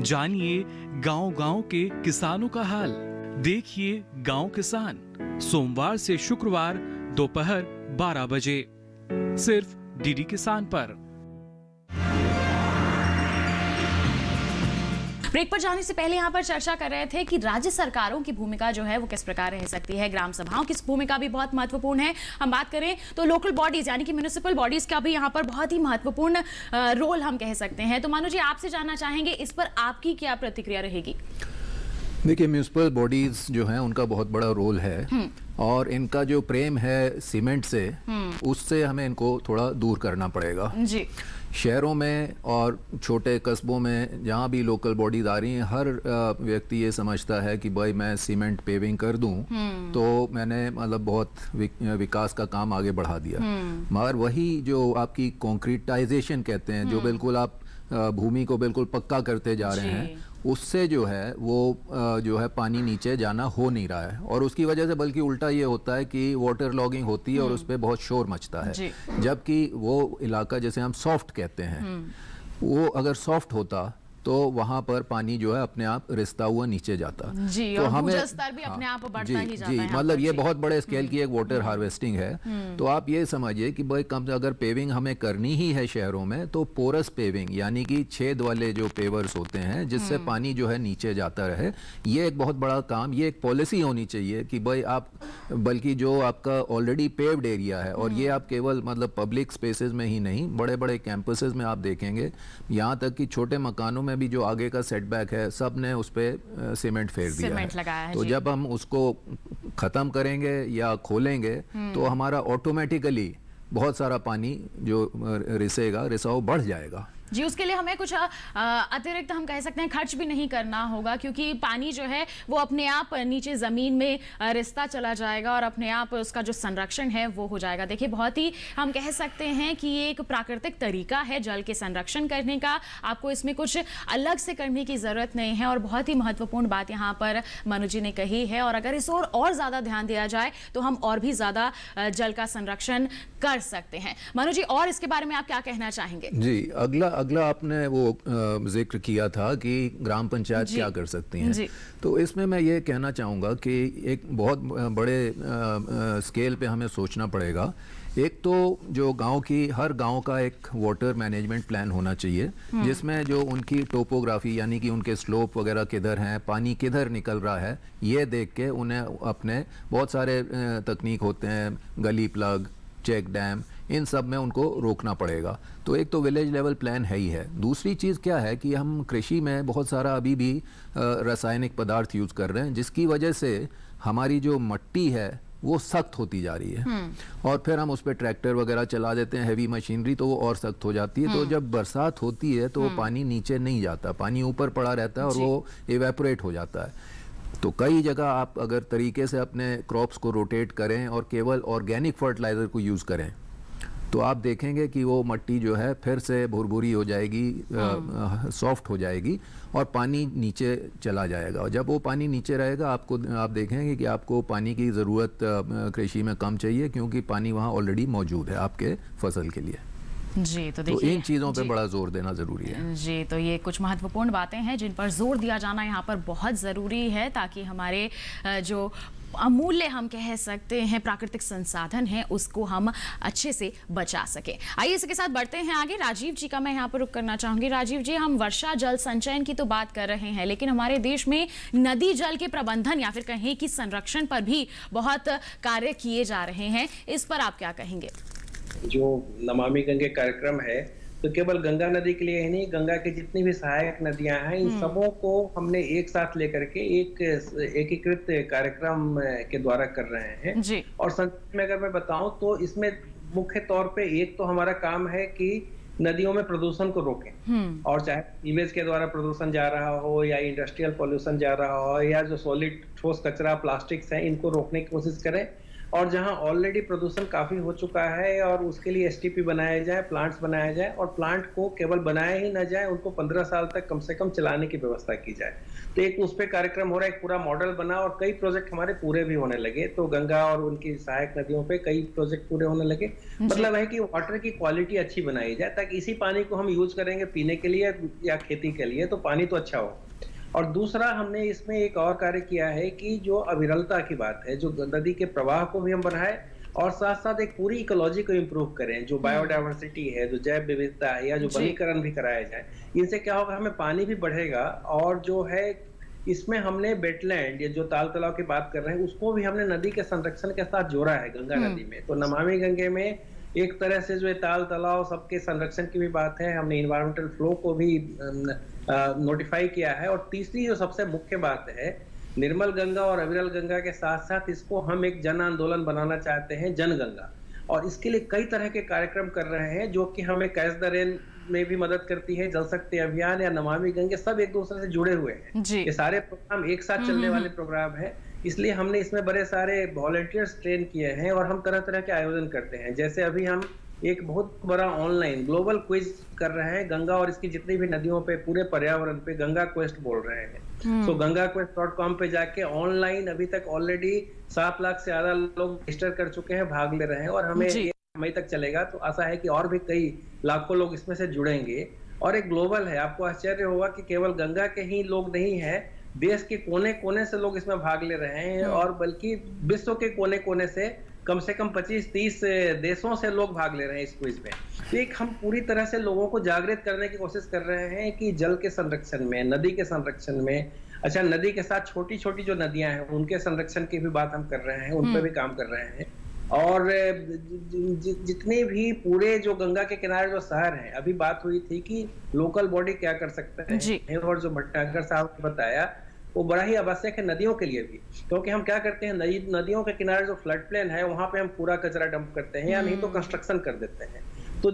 जानिए गांव-गांव के किसानों का हाल। देखिए गांव किसान, सोमवार से शुक्रवार दोपहर 12 बजे सिर्फ डीडी किसान पर। ब्रेक पर जाने से पहले यहाँ पर चर्चा कर रहे थे कि राज्य सरकारों की भूमिका जो है वो किस प्रकार रह सकती है, ग्राम सभाओं की भूमिका भी बहुत महत्वपूर्ण है। हम बात करें तो लोकल बॉडीज यानी कि म्युनिसिपल बॉडीज का भी यहाँ पर बहुत ही महत्वपूर्ण रोल हम कह सकते हैं। तो मानो जी, आपसे जानना चाहेंगे इस पर आपकी क्या प्रतिक्रिया रहेगी? देखिए, म्यूनिसिपल बॉडीज जो हैं उनका बहुत बड़ा रोल है, और इनका जो प्रेम है सीमेंट से उससे हमें इनको थोड़ा दूर करना पड़ेगा। जी। शहरों में और छोटे कस्बों में जहाँ भी लोकल बॉडीज आ रही हैं, हर व्यक्ति ये समझता है कि भाई मैं सीमेंट पेविंग कर दूं तो मैंने मतलब बहुत विकास का काम आगे बढ़ा दिया। मगर वही जो आपकी कॉन्क्रीटाइजेशन कहते हैं, जो बिल्कुल आप भूमि को बिल्कुल पक्का करते जा रहे हैं, उससे जो है वो जो है पानी नीचे जाना हो नहीं रहा है, और उसकी वजह से बल्कि उल्टा ये होता है कि वाटर लॉगिंग होती है और उस पर बहुत शोर मचता है। जबकि वो इलाका जैसे हम सॉफ्ट कहते हैं, वो अगर सॉफ्ट होता तो वहां पर पानी जो है अपने आप रिसता हुआ नीचे जाता। जी, तो और हमें स्तर भी अपने आप बढ़ता ही जाता है। मतलब ये बहुत बड़े स्केल की एक वाटर हार्वेस्टिंग है। तो आप ये समझिए कि भाई कम से अगर पेविंग हमें करनी ही है शहरों में, तो पोरस पेविंग यानी कि छेद वाले जो पेवर्स होते हैं जिससे पानी जो है नीचे जाता रहे, ये एक बहुत बड़ा काम, ये एक पॉलिसी होनी चाहिए कि भाई आप बल्कि जो आपका ऑलरेडी पेव्ड एरिया है, और ये आप केवल मतलब पब्लिक स्पेसेस में ही नहीं, बड़े बड़े कैंपसेस में आप देखेंगे, यहाँ तक कि छोटे मकानों में भी जो आगे का सेटबैक है सब ने उस पे सीमेंट फेर दिया है। तो जब हम उसको खत्म करेंगे या खोलेंगे तो हमारा ऑटोमेटिकली बहुत सारा पानी जो रिसेगा, रिसाव बढ़ जाएगा। जी, उसके लिए हमें कुछ अतिरिक्त हम कह सकते हैं खर्च भी नहीं करना होगा, क्योंकि पानी जो है वो अपने आप नीचे ज़मीन में रिसता चला जाएगा और अपने आप उसका जो संरक्षण है वो हो जाएगा। देखिए, बहुत ही हम कह सकते हैं कि ये एक प्राकृतिक तरीका है जल के संरक्षण करने का, आपको इसमें कुछ अलग से करने की ज़रूरत नहीं है। और बहुत ही महत्वपूर्ण बात यहाँ पर मनु जी ने कही है, और अगर इस ओर और ज़्यादा ध्यान दिया जाए तो हम और भी ज़्यादा जल का संरक्षण कर सकते हैं। मनु जी, और इसके बारे में आप क्या कहना चाहेंगे? जी, अगला आपने वो जिक्र किया था कि ग्राम पंचायत क्या कर सकती हैं, तो इसमें मैं ये कहना चाहूँगा कि एक बहुत बड़े स्केल पे हमें सोचना पड़ेगा। एक तो जो हर गांव का एक वाटर मैनेजमेंट प्लान होना चाहिए, जिसमें जो उनकी टोपोग्राफी यानी कि उनके स्लोप वगैरह किधर हैं, पानी किधर निकल रहा है, ये देख के उन्हें अपने बहुत सारे तकनीक होते हैं, गली प्लग, चेक डैम, इन सब में उनको रोकना पड़ेगा। तो एक तो विलेज लेवल प्लान है ही है। दूसरी चीज़ क्या है कि हम कृषि में बहुत सारा अभी भी रासायनिक पदार्थ यूज़ कर रहे हैं, जिसकी वजह से हमारी जो मिट्टी है वो सख्त होती जा रही है, और फिर हम उस पर ट्रैक्टर वगैरह चला देते हैं, हैवी मशीनरी, तो वो और सख्त हो जाती है। तो जब बरसात होती है तो पानी नीचे नहीं जाता, पानी ऊपर पड़ा रहता है और वो इवेपोरेट हो जाता है। तो कई जगह आप अगर तरीके से अपने क्रॉप्स को रोटेट करें और केवल ऑर्गेनिक फर्टिलाइज़र को यूज़ करें, तो आप देखेंगे कि वो मिट्टी जो है फिर से भुरभुरी हो जाएगी, सॉफ्ट हो जाएगी और पानी नीचे चला जाएगा। और जब वो पानी नीचे रहेगा, आप देखेंगे कि आपको पानी की ज़रूरत कृषि में कम चाहिए, क्योंकि पानी वहाँ ऑलरेडी मौजूद है आपके फसल के लिए। जी, तो देखिए, इन चीज़ों पे बड़ा जोर देना ज़रूरी है। जी, तो ये कुछ महत्वपूर्ण बातें हैं जिन पर जोर दिया जाना यहाँ पर बहुत ज़रूरी है, ताकि हमारे जो अमूल्य हम कह सकते हैं प्राकृतिक संसाधन हैं उसको हम अच्छे से बचा सके। आइए इसके साथ बढ़ते हैं आगे। राजीव जी का मैं यहाँ पर रुक करना चाहूंगी। राजीव जी, हम वर्षा जल संचयन की तो बात कर रहे हैं, लेकिन हमारे देश में नदी जल के प्रबंधन या फिर कहें कि संरक्षण पर भी बहुत कार्य किए जा रहे हैं, इस पर आप क्या कहेंगे? जो नमामि गंगे कार्यक्रम है, तो केवल गंगा नदी के लिए ही नहीं, गंगा की जितनी भी सहायक नदियां हैं, इन सबों को हमने एक साथ लेकर के एक एकीकृत कार्यक्रम के द्वारा कर रहे हैं जी। और संक्षेप में अगर मैं बताऊं तो इसमें मुख्य तौर पे एक तो हमारा काम है कि नदियों में प्रदूषण को रोकें, और चाहे सीवेज के द्वारा प्रदूषण जा रहा हो या इंडस्ट्रियल पॉल्यूशन जा रहा हो या जो सॉलिड ठोस कचरा प्लास्टिक्स है, इनको रोकने की कोशिश करें। और जहां ऑलरेडी प्रदूषण काफी हो चुका है और उसके लिए एसटीपी बनाया जाए, प्लांट्स बनाया जाए, और प्लांट को केवल बनाया ही ना जाए, उनको 15 साल तक कम से कम चलाने की व्यवस्था की जाए। तो एक उस पे कार्यक्रम हो रहा है, एक पूरा मॉडल बना और कई प्रोजेक्ट हमारे पूरे भी होने लगे। तो गंगा और उनकी सहायक नदियों पे कई प्रोजेक्ट पूरे होने लगे। मतलब है कि वाटर की क्वालिटी अच्छी बनाई जाए, ताकि इसी पानी को हम यूज करेंगे पीने के लिए या खेती के लिए, तो पानी तो अच्छा हो। और दूसरा, हमने इसमें एक और कार्य किया है कि जो अविरलता की बात है, जो नदी के प्रवाह को भी हम बढ़ाएं और साथ साथ एक पूरी इकोलॉजी को इम्प्रूव करें, जो बायोडाइवर्सिटी है, जो जैव विविधता है, या जो वनीकरण भी कराया जाए। इनसे क्या होगा, हमें पानी भी बढ़ेगा, और जो है इसमें हमने वेटलैंड, ये जो ताल तालाब की बात कर रहे हैं, उसको भी हमने नदी के संरक्षण के साथ जोड़ा है गंगा नदी में। तो नमामि गंगे में एक तरह से जो ताल तालाब सबके संरक्षण की भी बात है, हमने इन्वायरमेंटल फ्लो को भी नोटिफाई किया है। और तीसरी जो सबसे मुख्य बात है, निर्मल गंगा और अविरल गंगा के साथ साथ इसको हम एक जन आंदोलन बनाना चाहते हैं, जन गंगा। और इसके लिए कई तरह के कार्यक्रम कर रहे हैं, जो कि हमें कैच द रेन में भी मदद करती है, जल शक्ति अभियान या नमामि गंगे, सब एक दूसरे से जुड़े हुए हैं। ये सारे प्रोग्राम एक साथ चलने वाले प्रोग्राम है, इसलिए हमने इसमें बड़े सारे वॉलंटियर्स ट्रेन किए हैं और हम तरह तरह के आयोजन करते हैं। जैसे अभी हम एक बहुत बड़ा ऑनलाइन ग्लोबल क्विज कर रहे हैं गंगा और इसकी जितनी भी नदियों पे, पूरे पर्यावरण पे, गंगा क्वेस्ट बोल रहे हैं। तो gangaquest.com पे जाके ऑनलाइन अभी तक ऑलरेडी 7 लाख से ज्यादा लोग रजिस्टर कर चुके हैं, भाग ले रहे हैं, और हमें ये मई तक चलेगा। तो आशा है कि और भी कई लाखों लोग इसमें से जुड़ेंगे। और एक ग्लोबल है, आपको आश्चर्य होगा कि केवल गंगा के ही लोग नहीं है, देश के कोने कोने से लोग इसमें भाग ले रहे हैं, और बल्कि विश्व के कोने कोने से कम 25-30 देशों से लोग भाग ले रहे हैं इस क्विज में। तो एक हम पूरी तरह से लोगों को जागृत करने की कोशिश कर रहे हैं कि जल के संरक्षण में, नदी के संरक्षण में, अच्छा नदी के साथ छोटी छोटी जो नदियां हैं उनके संरक्षण की भी बात हम कर रहे हैं, उन पर भी काम कर रहे हैं। और जितने भी पूरे जो गंगा के किनारे जो शहर हैं, अभी बात हुई थी कि लोकल बॉडी क्या कर सकते हैं, और जो भट्टागर साहब ने बताया वो बड़ा ही आवश्यक है नदियों के लिए भी। क्योंकि हम क्या करते हैं, नदियों के किनारे जो फ्लड प्लेन है वहां पे हम पूरा कचरा डंप करते हैं, या नहीं तो कंस्ट्रक्शन कर देते हैं। तो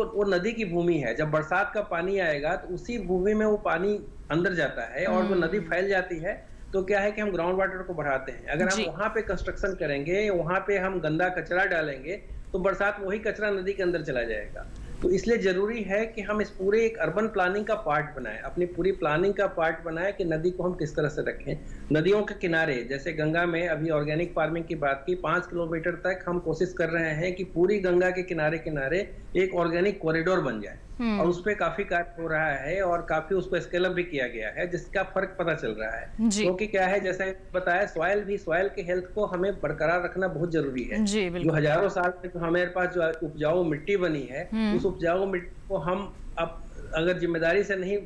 वो नदी की भूमि है, जब बरसात का पानी आएगा तो उसी भूमि में वो पानी अंदर जाता है और वो नदी फैल जाती है। तो क्या है कि हम ग्राउंड वाटर को बढ़ाते हैं। अगर हम वहां पे कंस्ट्रक्शन करेंगे, वहां पे हम गंदा कचरा डालेंगे तो बरसात वही कचरा नदी के अंदर चला जाएगा। तो इसलिए जरूरी है कि हम इस पूरे एक अर्बन प्लानिंग का पार्ट बनाएं, अपनी पूरी प्लानिंग का पार्ट बनाएं कि नदी को हम किस तरह से रखें। नदियों के किनारे, जैसे गंगा में अभी ऑर्गेनिक फार्मिंग की बात की, 5 किलोमीटर तक हम कोशिश कर रहे हैं कि पूरी गंगा के किनारे किनारे एक ऑर्गेनिक कॉरिडोर बन जाए और उस पर काफी कार्य हो रहा है और काफी उसको स्केल अप भी किया गया है, जिसका फर्क पता चल रहा है। क्योंकि क्या है, जैसे बताया, सॉइल के हेल्थ को हमें बरकरार रखना बहुत जरूरी है। जो हजारों साल में हमारे पास जो उपजाऊ मिट्टी बनी है, उस उपजाऊ मिट्टी को हम अब अगर जिम्मेदारी से नहीं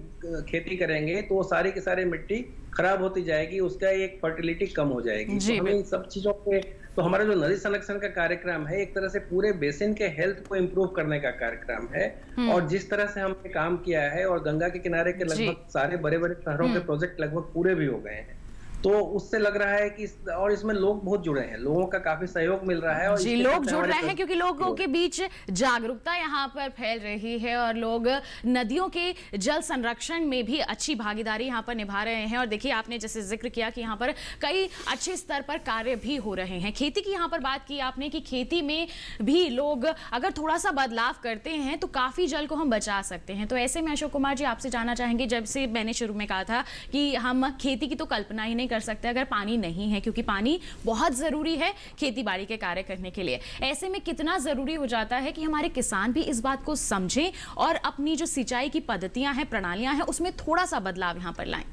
खेती करेंगे तो वो सारी की सारी मिट्टी खराब होती जाएगी, उसका एक फर्टिलिटी कम हो जाएगी। तो हमें इन सब चीजों पे, तो हमारा जो नदी संरक्षण का कार्यक्रम है एक तरह से पूरे बेसिन के हेल्थ को इम्प्रूव करने का कार्यक्रम है। और जिस तरह से हमने काम किया है और गंगा के किनारे के लगभग सारे बड़े बड़े शहरों के प्रोजेक्ट लगभग पूरे भी हो गए हैं, तो उससे लग रहा है कि और इसमें लोग बहुत जुड़े हैं, लोगों का काफी सहयोग मिल रहा है। और जी, लोग जुड़ रहे हैं क्योंकि लोगों के बीच जागरूकता यहाँ पर फैल रही है और लोग नदियों के जल संरक्षण में भी अच्छी भागीदारी यहाँ पर निभा रहे हैं। और देखिए, आपने जैसे जिक्र किया कि यहाँ पर कई अच्छे स्तर पर कार्य भी हो रहे हैं। खेती की यहाँ पर बात की आपने कि खेती में भी लोग अगर थोड़ा सा बदलाव करते हैं तो काफी जल को हम बचा सकते हैं। तो ऐसे में अशोक कुमार जी, आपसे जानना चाहेंगे, जब से मैंने शुरू में कहा था कि हम खेती की तो कल्पना ही नहीं कर सकते अगर पानी नहीं है, क्योंकि पानी बहुत जरूरी है खेती बाड़ी के कार्य करने के लिए। ऐसे में कितना जरूरी हो जाता है कि हमारे किसान भी इस बात को समझें और अपनी जो सिंचाई की पद्धतियां हैं, प्रणालियां हैं, उसमें थोड़ा सा बदलाव यहां पर लाएं।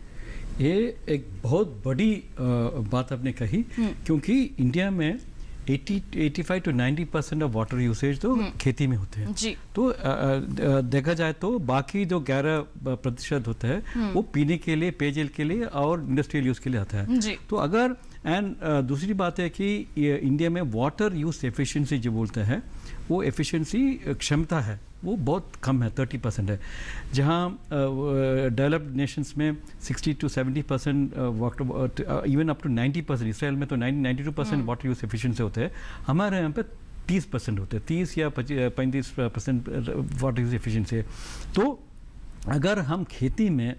ये एक बहुत बड़ी बात आपने कही, क्योंकि इंडिया में 85 to 90% ऑफ वाटर यूसेज तो खेती में होते हैं। तो देखा जाए तो बाकी जो 11% होता है वो पीने के लिए, पेयजल के लिए और इंडस्ट्रियल यूज के लिए आता है। तो अगर दूसरी बात है कि इंडिया में वाटर यूज एफिशिएंसी जो बोलते हैं, वो एफिशिएंसी क्षमता है वो बहुत कम है, 30% है। जहाँ डेवलप्ड नेशंस में 60 to 70% water, even up to 90%, Israel में तो 92% वाटर यूज एफिशिएंसी होते हैं। हमारे यहाँ पे 30% होते हैं, 30 या 35% वाटर यूज एफिशिएंसी है। तो अगर हम खेती में,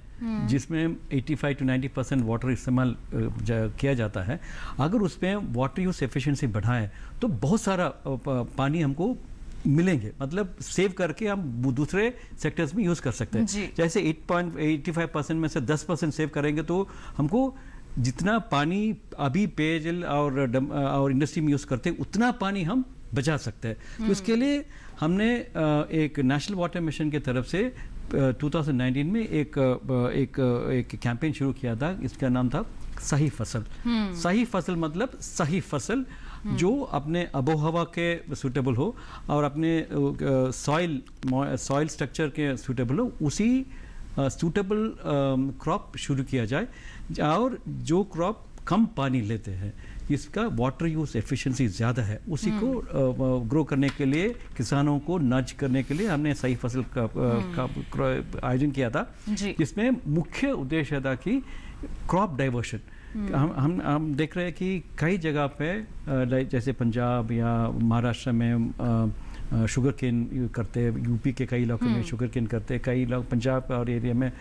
जिसमें 85 to 90% वाटर इस्तेमाल किया जाता है, अगर उसमें वाटर यूज एफिशिएंसी बढ़ाएं तो बहुत सारा पानी हमको मिलेंगे, मतलब सेव करके हम दूसरे सेक्टर्स में यूज कर सकते हैं। जैसे 8.85% में से 10% सेव करेंगे तो हमको जितना पानी अभी पेयजल और इंडस्ट्री में यूज करते हैं उतना पानी हम बचा सकते हैं। तो इसके लिए हमने एक नेशनल वाटर मिशन की तरफ से 2019 में एक कैंपेन शुरू किया था। इसका नाम था सही फसल। सही फसल मतलब सही फसल जो अपने आबोहवा के सूटेबल हो और अपने सॉइल स्ट्रक्चर के सूटेबल हो, उसी सूटेबल क्रॉप शुरू किया जाए। और जो क्रॉप कम पानी लेते हैं, इसका वाटर यूज एफिशिएंसी ज़्यादा है, उसी को ग्रो करने के लिए, किसानों को नज करने के लिए हमने सही फसल का आयोजन किया था, जिसमें मुख्य उद्देश्य था कि क्रॉप डाइवर्शन। हम देख रहे हैं कि कई जगह पे, जैसे पंजाब या महाराष्ट्र में शुगर केन करते हैं, यूपी के कई इलाकों में शुगर केन करते हैं, कई लोग पंजाब और एरिया में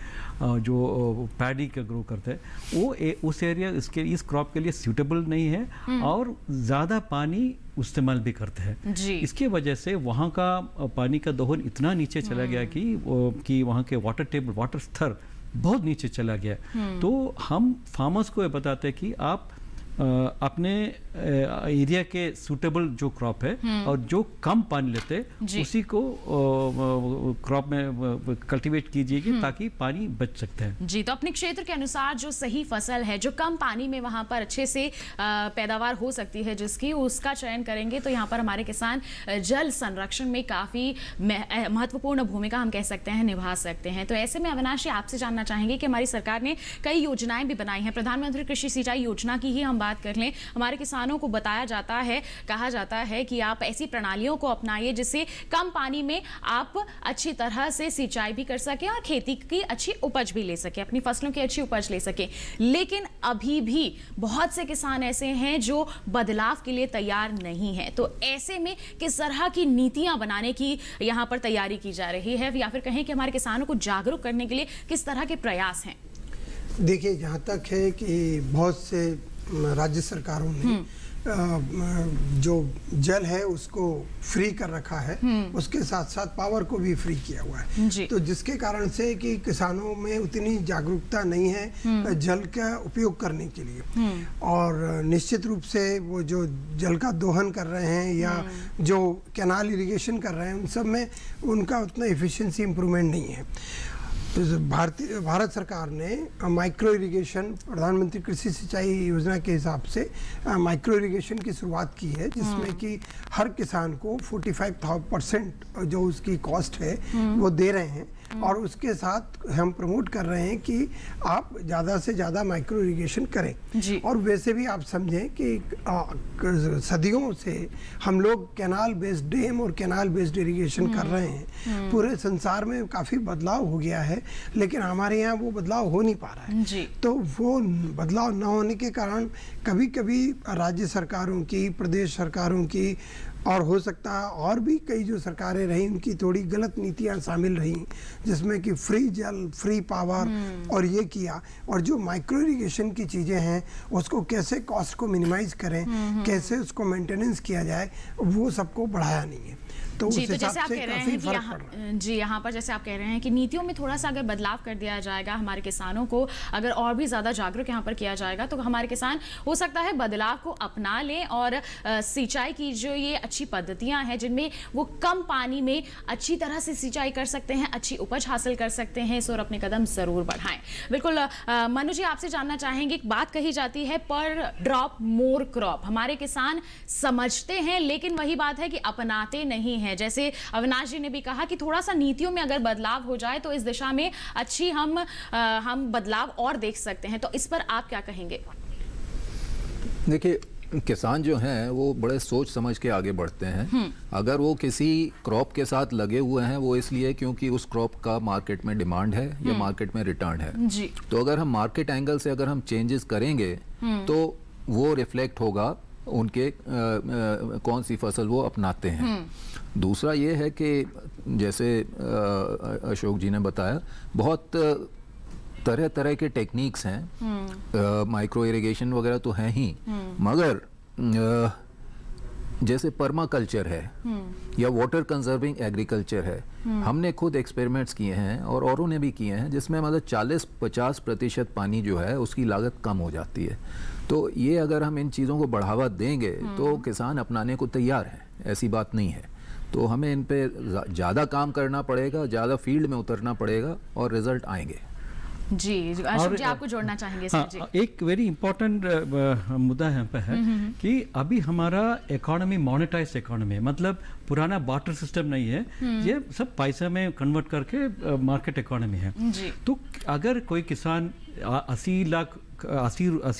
जो पैडी का ग्रो करते हैं, वो उस एरिया इस क्रॉप के लिए सूटेबल नहीं है और ज़्यादा पानी इस्तेमाल भी करते हैं। इसके वजह से वहाँ का पानी का दोहन इतना नीचे चला गया कि वहाँ के वाटर स्तर बहुत नीचे चला गया। तो हम फार्मर्स को ये बताते हैं कि आप अपने एरिया के सूटेबल जो क्रॉप है और जो कम पानी लेते हैं उसी को क्रॉप में कल्टीवेट कीजिएगी ताकि पानी बच सकते हैं। जी, तो अपने क्षेत्र के अनुसार जो सही फसल है, जो कम पानी में वहां पर अच्छे से पैदावार हो सकती है जिसकी, उसका चयन करेंगे तो यहाँ पर हमारे किसान जल संरक्षण में काफ़ी महत्वपूर्ण भूमिका हम कह सकते हैं निभा सकते हैं। तो ऐसे में अविनाश, आपसे जानना चाहेंगे कि हमारी सरकार ने कई योजनाएं भी बनाई हैं। प्रधानमंत्री कृषि सिंचाई योजना की ही हम बात कर लें, हमारे किसानों को बताया जाता है, कहा जाता है कि आप ऐसी प्रणालियों को अपनाइए जिससे कम पानी में आप अच्छी तरह से सिंचाई भी कर सकें और खेती की अच्छी उपज भी ले सकें, अपनी फसलों की अच्छी उपज ले सकें। लेकिन अभी भी बहुत से किसान ऐसे हैं जो बदलाव के लिए तैयार नहीं है। तो ऐसे में किस तरह की नीतियां बनाने की यहाँ पर तैयारी की जा रही है, या फिर कहें कि हमारे किसानों को जागरूक करने के लिए किस तरह के प्रयास हैं? देखिए, जहाँ तक है कि बहुत से राज्य सरकारों ने जो जल है उसको फ्री कर रखा है, उसके साथ साथ पावर को भी फ्री किया हुआ है। तो जिसके कारण से कि किसानों में उतनी जागरूकता नहीं है जल का उपयोग करने के लिए, और निश्चित रूप से वो जो जल का दोहन कर रहे हैं या जो कैनाल इरिगेशन कर रहे हैं उन सब में उनका उतना एफिशिएंसी इम्प्रूवमेंट नहीं है। भारत सरकार ने माइक्रो इरिगेशन, प्रधानमंत्री कृषि सिंचाई योजना के हिसाब से माइक्रो इरिगेशन की शुरुआत की है, जिसमें कि हर किसान को 45% जो उसकी कॉस्ट है वो दे रहे हैं, और उसके साथ हम प्रमोट कर रहे हैं कि आप ज़्यादा से ज़्यादा माइक्रो इरिगेशन करें। और वैसे भी आप समझें कि सदियों से हम लोग कैनाल बेस्ड डैम और कैनाल बेस्ड इरिगेशन कर रहे हैं। पूरे संसार में काफ़ी बदलाव हो गया है, लेकिन हमारे यहाँ वो बदलाव हो नहीं पा रहा है। तो वो बदलाव न होने के कारण कभी कभी राज्य सरकारों की, प्रदेश सरकारों की, और हो सकता है और भी कई जो सरकारें रही उनकी थोड़ी गलत नीतियां शामिल रहीं, जिसमें कि फ्री जल, फ्री पावर और ये किया। और जो माइक्रो इरिगेशन की चीज़ें हैं उसको कैसे कॉस्ट को मिनिमाइज करें, कैसे उसको मेंटेनेंस किया जाए, वो सबको बढ़ाया नहीं है। तो जी, तो जैसे आप कह रहे हैं कि यहाँ पर जैसे आप कह रहे हैं कि नीतियों में थोड़ा सा अगर बदलाव कर दिया जाएगा, हमारे किसानों को अगर और भी ज़्यादा जागरूक यहाँ पर किया जाएगा, तो हमारे किसान हो सकता है बदलाव को अपना लें और सिंचाई की जो ये अच्छी पद्धतियाँ हैं जिनमें वो कम पानी में अच्छी तरह से सिंचाई कर सकते हैं, अच्छी उपज हासिल कर सकते हैं, इस ओर अपने कदम ज़रूर बढ़ाएं। बिल्कुल मनु जी, आपसे जानना चाहेंगे, एक बात कही जाती है पर ड्रॉप मोर क्रॉप, हमारे किसान समझते हैं लेकिन वही बात है कि अपनाते नहीं हैं। जैसे अविनाश जी ने भी कहा कि थोड़ा सा नीतियों में अगर बदलाव हो जाए तो इस दिशा में अच्छी हम बदलाव और देख सकते हैं। तो इस पर आप क्या कहेंगे? देखिए, किसान जो हैं वो बड़े सोच समझ के आगे बढ़ते हैं। अगर वो किसी क्रॉप के साथ लगे हुए हैं वो इसलिए क्योंकि उस क्रॉप का मार्केट में डिमांड है या मार्केट में रिटर्न है जी। तो अगर हम मार्केट एंगल से अगर हम चेंजेस करेंगे तो वो रिफ्लेक्ट होगा उनके कौन सी फसल वो अपनाते हैं। दूसरा ये है कि जैसे अशोक जी ने बताया, बहुत तरह तरह के टेक्निक्स हैं, माइक्रो इरिगेशन वगैरह तो हैं ही, मगर जैसे पर्माकल्चर है या वाटर कंजर्विंग एग्रीकल्चर है, हमने खुद एक्सपेरिमेंट्स किए हैं और औरों ने भी किए हैं, जिसमें मतलब 40-50% पानी जो है उसकी लागत कम हो जाती है। तो ये अगर हम इन चीज़ों को बढ़ावा देंगे तो किसान अपनाने को तैयार हैं, ऐसी बात नहीं है। तो हमें इन पे ज़्यादा काम करना पड़ेगा, ज़्यादा फील्ड में उतरना पड़ेगा और रिजल्ट आएंगे। जी, अशोक जी आपको जोड़ना चाहेंगे सर जी? एक वेरी इंपॉर्टेंट मुद्दा यहाँ पे है कि अभी हमारा इकोनॉमी मॉनेटाइज्ड इकोनॉमी है, मतलब पुराना बार्टर सिस्टम नहीं है, ये सब पैसे में कन्वर्ट करके मार्केट इकोनॉमी है। तो अगर कोई किसान 80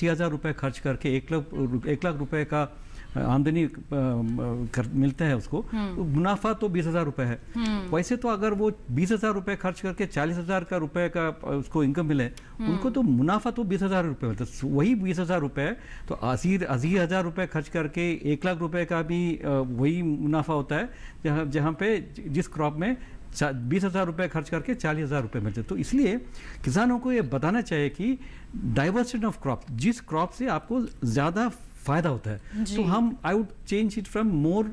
हज़ार रुपये खर्च करके 1 लाख रुपए का आमदनी मिलता है उसको, मुनाफा तो 20,000 रुपए है। वैसे तो अगर वो 20,000 रुपए खर्च करके 40,000 का रुपए का उसको इनकम मिले, उनको तो मुनाफा तो 20,000 रुपये मिलता है। वही 20,000 रुपये तो 80,000 रुपये खर्च करके 1 लाख रुपए का भी वही मुनाफा होता है, जहाँ पे जिस क्रॉप में 20,000 रुपये खर्च करके 40,000 रुपये मिलते। तो इसलिए किसानों को ये बताना चाहिए कि डाइवर्सिटी ऑफ क्रॉप, जिस क्रॉप से आपको ज़्यादा फायदा होता है, तो हम I would change it from more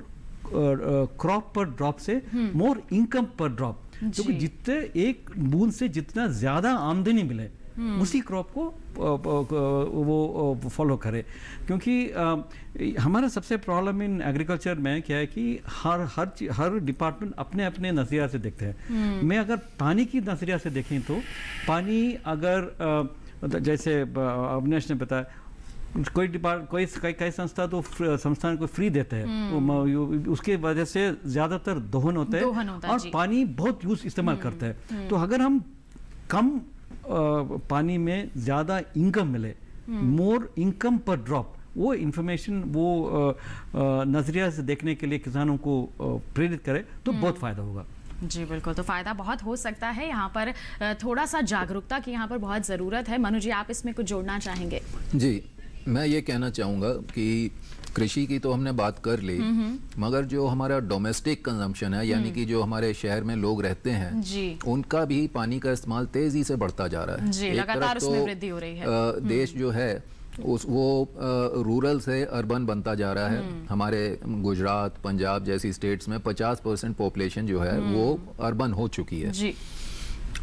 crop पर ड्रॉप से मोर इनकम पर ड्रॉप, क्योंकि जितने एक बूंद से जितना ज़्यादा आमदनी मिले उसी क्रॉप को वो फॉलो करे। क्योंकि हमारा सबसे प्रॉब्लम इन एग्रीकल्चर में क्या है कि हर डिपार्टमेंट अपने अपने नज़रिया से देखते हैं। मैं अगर पानी की नज़रिया से देखें तो पानी अगर जैसे अविनाश ने बताया, कोई संस्था तो संस्थान को फ्री देते हैं, उसके वजह से ज्यादातर दोहन होता है और पानी बहुत यूज इस्तेमाल करता है। तो अगर हम कम पानी में ज्यादा इनकम मिले, मोर इनकम पर ड्रॉप, वो इंफॉर्मेशन, वो नज़रिया से देखने के लिए किसानों को प्रेरित करे तो बहुत फ़ायदा होगा। जी बिल्कुल, तो फायदा बहुत हो सकता है। यहाँ पर थोड़ा सा जागरूकता की यहाँ पर बहुत ज़रूरत है। मनु जी, आप इसमें कुछ जोड़ना चाहेंगे? जी, मैं ये कहना चाहूँगा कि कृषि की तो हमने बात कर ली, मगर जो हमारा डोमेस्टिक कंजम्पशन है, यानी कि जो हमारे शहर में लोग रहते हैं जी, उनका भी पानी का इस्तेमाल तेजी से बढ़ता जा रहा है जी, एक लगातार तरफ उसमें वृद्धि हो रही है। देश जो है वो रूरल से अर्बन बनता जा रहा है। हमारे गुजरात, पंजाब जैसी स्टेट्स में 50% पॉपुलेशन जो है वो अर्बन हो चुकी है जी।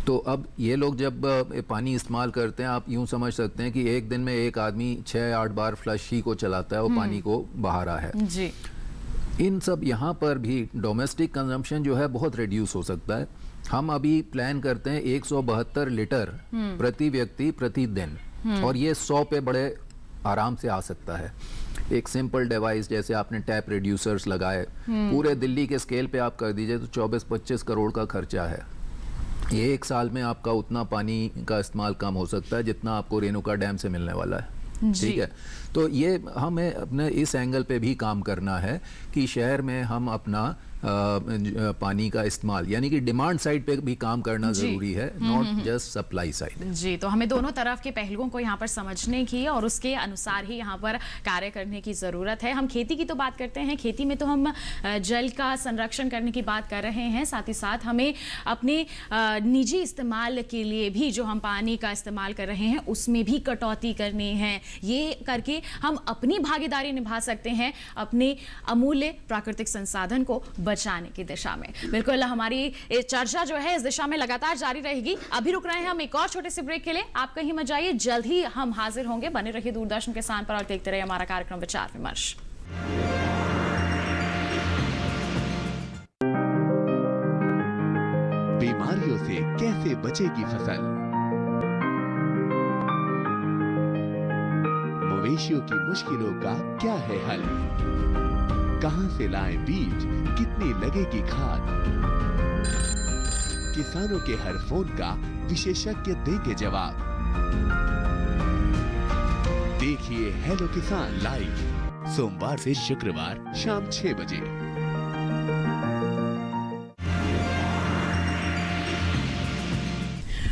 तो अब ये लोग जब पानी इस्तेमाल करते हैं, आप यूं समझ सकते हैं कि एक दिन में एक आदमी 6-8 बार फ्लश ही को चलाता है और पानी को बहा रहा है जी। इन सब यहाँ पर भी डोमेस्टिक कंजम्पशन जो है बहुत रिड्यूस हो सकता है। हम अभी प्लान करते हैं 172 लीटर प्रति व्यक्ति प्रति दिन, और ये 100 पे बड़े आराम से आ सकता है। एक सिंपल डिवाइस जैसे आपने टैप रिड्यूसर्स लगाए, पूरे दिल्ली के स्केल पे आप कर दीजिए तो 24-25 करोड़ का खर्चा है। ये एक साल में आपका उतना पानी का इस्तेमाल कम हो सकता है जितना आपको रेणुका डैम से मिलने वाला है। ठीक है, तो ये हमें अपने इस एंगल पे भी काम करना है कि शहर में हम अपना पानी का इस्तेमाल, यानी कि डिमांड साइड पे भी काम करना जरूरी है, नॉट जस्ट सप्लाई साइड। जी, तो हमें दोनों तरफ के पहलुओं को यहाँ पर समझने की और उसके अनुसार ही यहाँ पर कार्य करने की ज़रूरत है। हम खेती की तो बात करते हैं, खेती में तो हम जल का संरक्षण करने की बात कर रहे हैं, साथ ही साथ हमें अपने निजी इस्तेमाल के लिए भी जो हम पानी का इस्तेमाल कर रहे हैं उसमें भी कटौती करनी है। ये करके हम अपनी भागीदारी निभा सकते हैं अपने अमूल्य प्राकृतिक संसाधन को बचाने की दिशा में। बिल्कुल, हमारी ये चर्चा जो है इस दिशा में लगातार जारी रहेगी। अभी रुक रहे हैं हम एक और छोटे से ब्रेक के लिए। आप कहीं मत जाइए, जल्द ही हम हाजिर होंगे। बने रहिए दूरदर्शन किसान पर और देखते रहिए हमारा कार्यक्रम विचार विमर्श। बीमारियों से कैसे बचेगी फसल, मवेशियों की मुश्किलों का क्या है हल, कहां से लाएं बीज, कितनी लगेगी खाद, किसानों के हर फोन का विशेषज्ञ देंगे जवाब। देखिए हेलो किसान लाइव सोमवार से शुक्रवार शाम 6 बजे।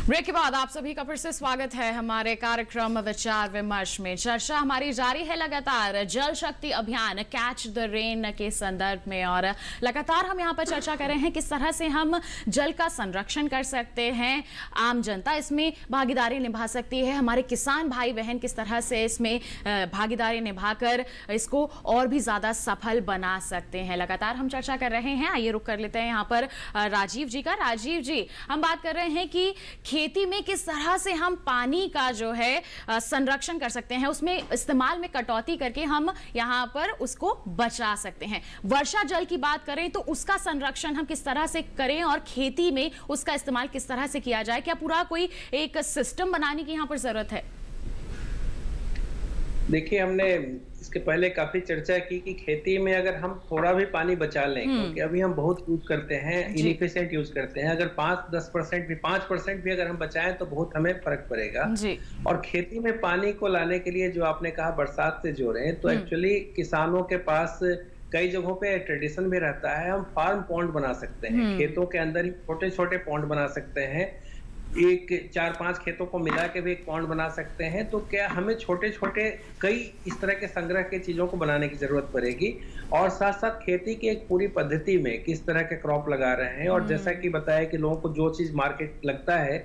ब्रेक के बाद आप सभी का फिर से स्वागत है हमारे कार्यक्रम विचार विमर्श में। चर्चा हमारी जारी है लगातार जल शक्ति अभियान कैच द रेन के संदर्भ में, और लगातार हम यहाँ पर चर्चा कर रहे हैं किस तरह से हम जल का संरक्षण कर सकते हैं, आम जनता इसमें भागीदारी निभा सकती है, हमारे किसान भाई बहन किस तरह से इसमें भागीदारी निभाकर इसको और भी ज्यादा सफल बना सकते हैं। लगातार हम चर्चा कर रहे हैं। आइए रुक कर लेते हैं यहाँ पर राजीव जी का। राजीव जी, हम बात कर रहे हैं कि खेती में किस तरह से हम पानी का जो है संरक्षण कर सकते हैं, उसमें इस्तेमाल में कटौती करके हम यहाँ पर उसको बचा सकते हैं। वर्षा जल की बात करें तो उसका संरक्षण हम किस तरह से करें और खेती में उसका इस्तेमाल किस तरह से किया जाए, क्या पूरा कोई एक सिस्टम बनाने की यहाँ पर जरूरत है? देखिए, हमने इसके पहले काफी चर्चा की कि खेती में अगर हम थोड़ा भी पानी बचा लें, क्योंकि अभी हम बहुत यूज करते हैं, इनएफिशिएंट यूज करते हैं, अगर 5-10% भी 5% भी अगर हम बचाएं तो बहुत हमें फर्क पड़ेगा। और खेती में पानी को लाने के लिए जो आपने कहा बरसात से जोड़ें, तो एक्चुअली किसानों के पास कई जगहों पे ट्रेडिशन भी रहता है, हम फार्म पॉन्ड बना सकते हैं, खेतों के अंदर ही छोटे छोटे पॉन्ड बना सकते हैं, एक 4-5 खेतों को मिला के भी एक पॉन्ड बना सकते हैं। तो क्या हमें छोटे छोटे कई इस तरह के संग्रह के चीजों को बनाने की जरूरत पड़ेगी, और साथ साथ खेती की एक पूरी पद्धति में किस तरह के क्रॉप लगा रहे हैं, और जैसा कि बताया कि लोगों को जो चीज मार्केट लगता है,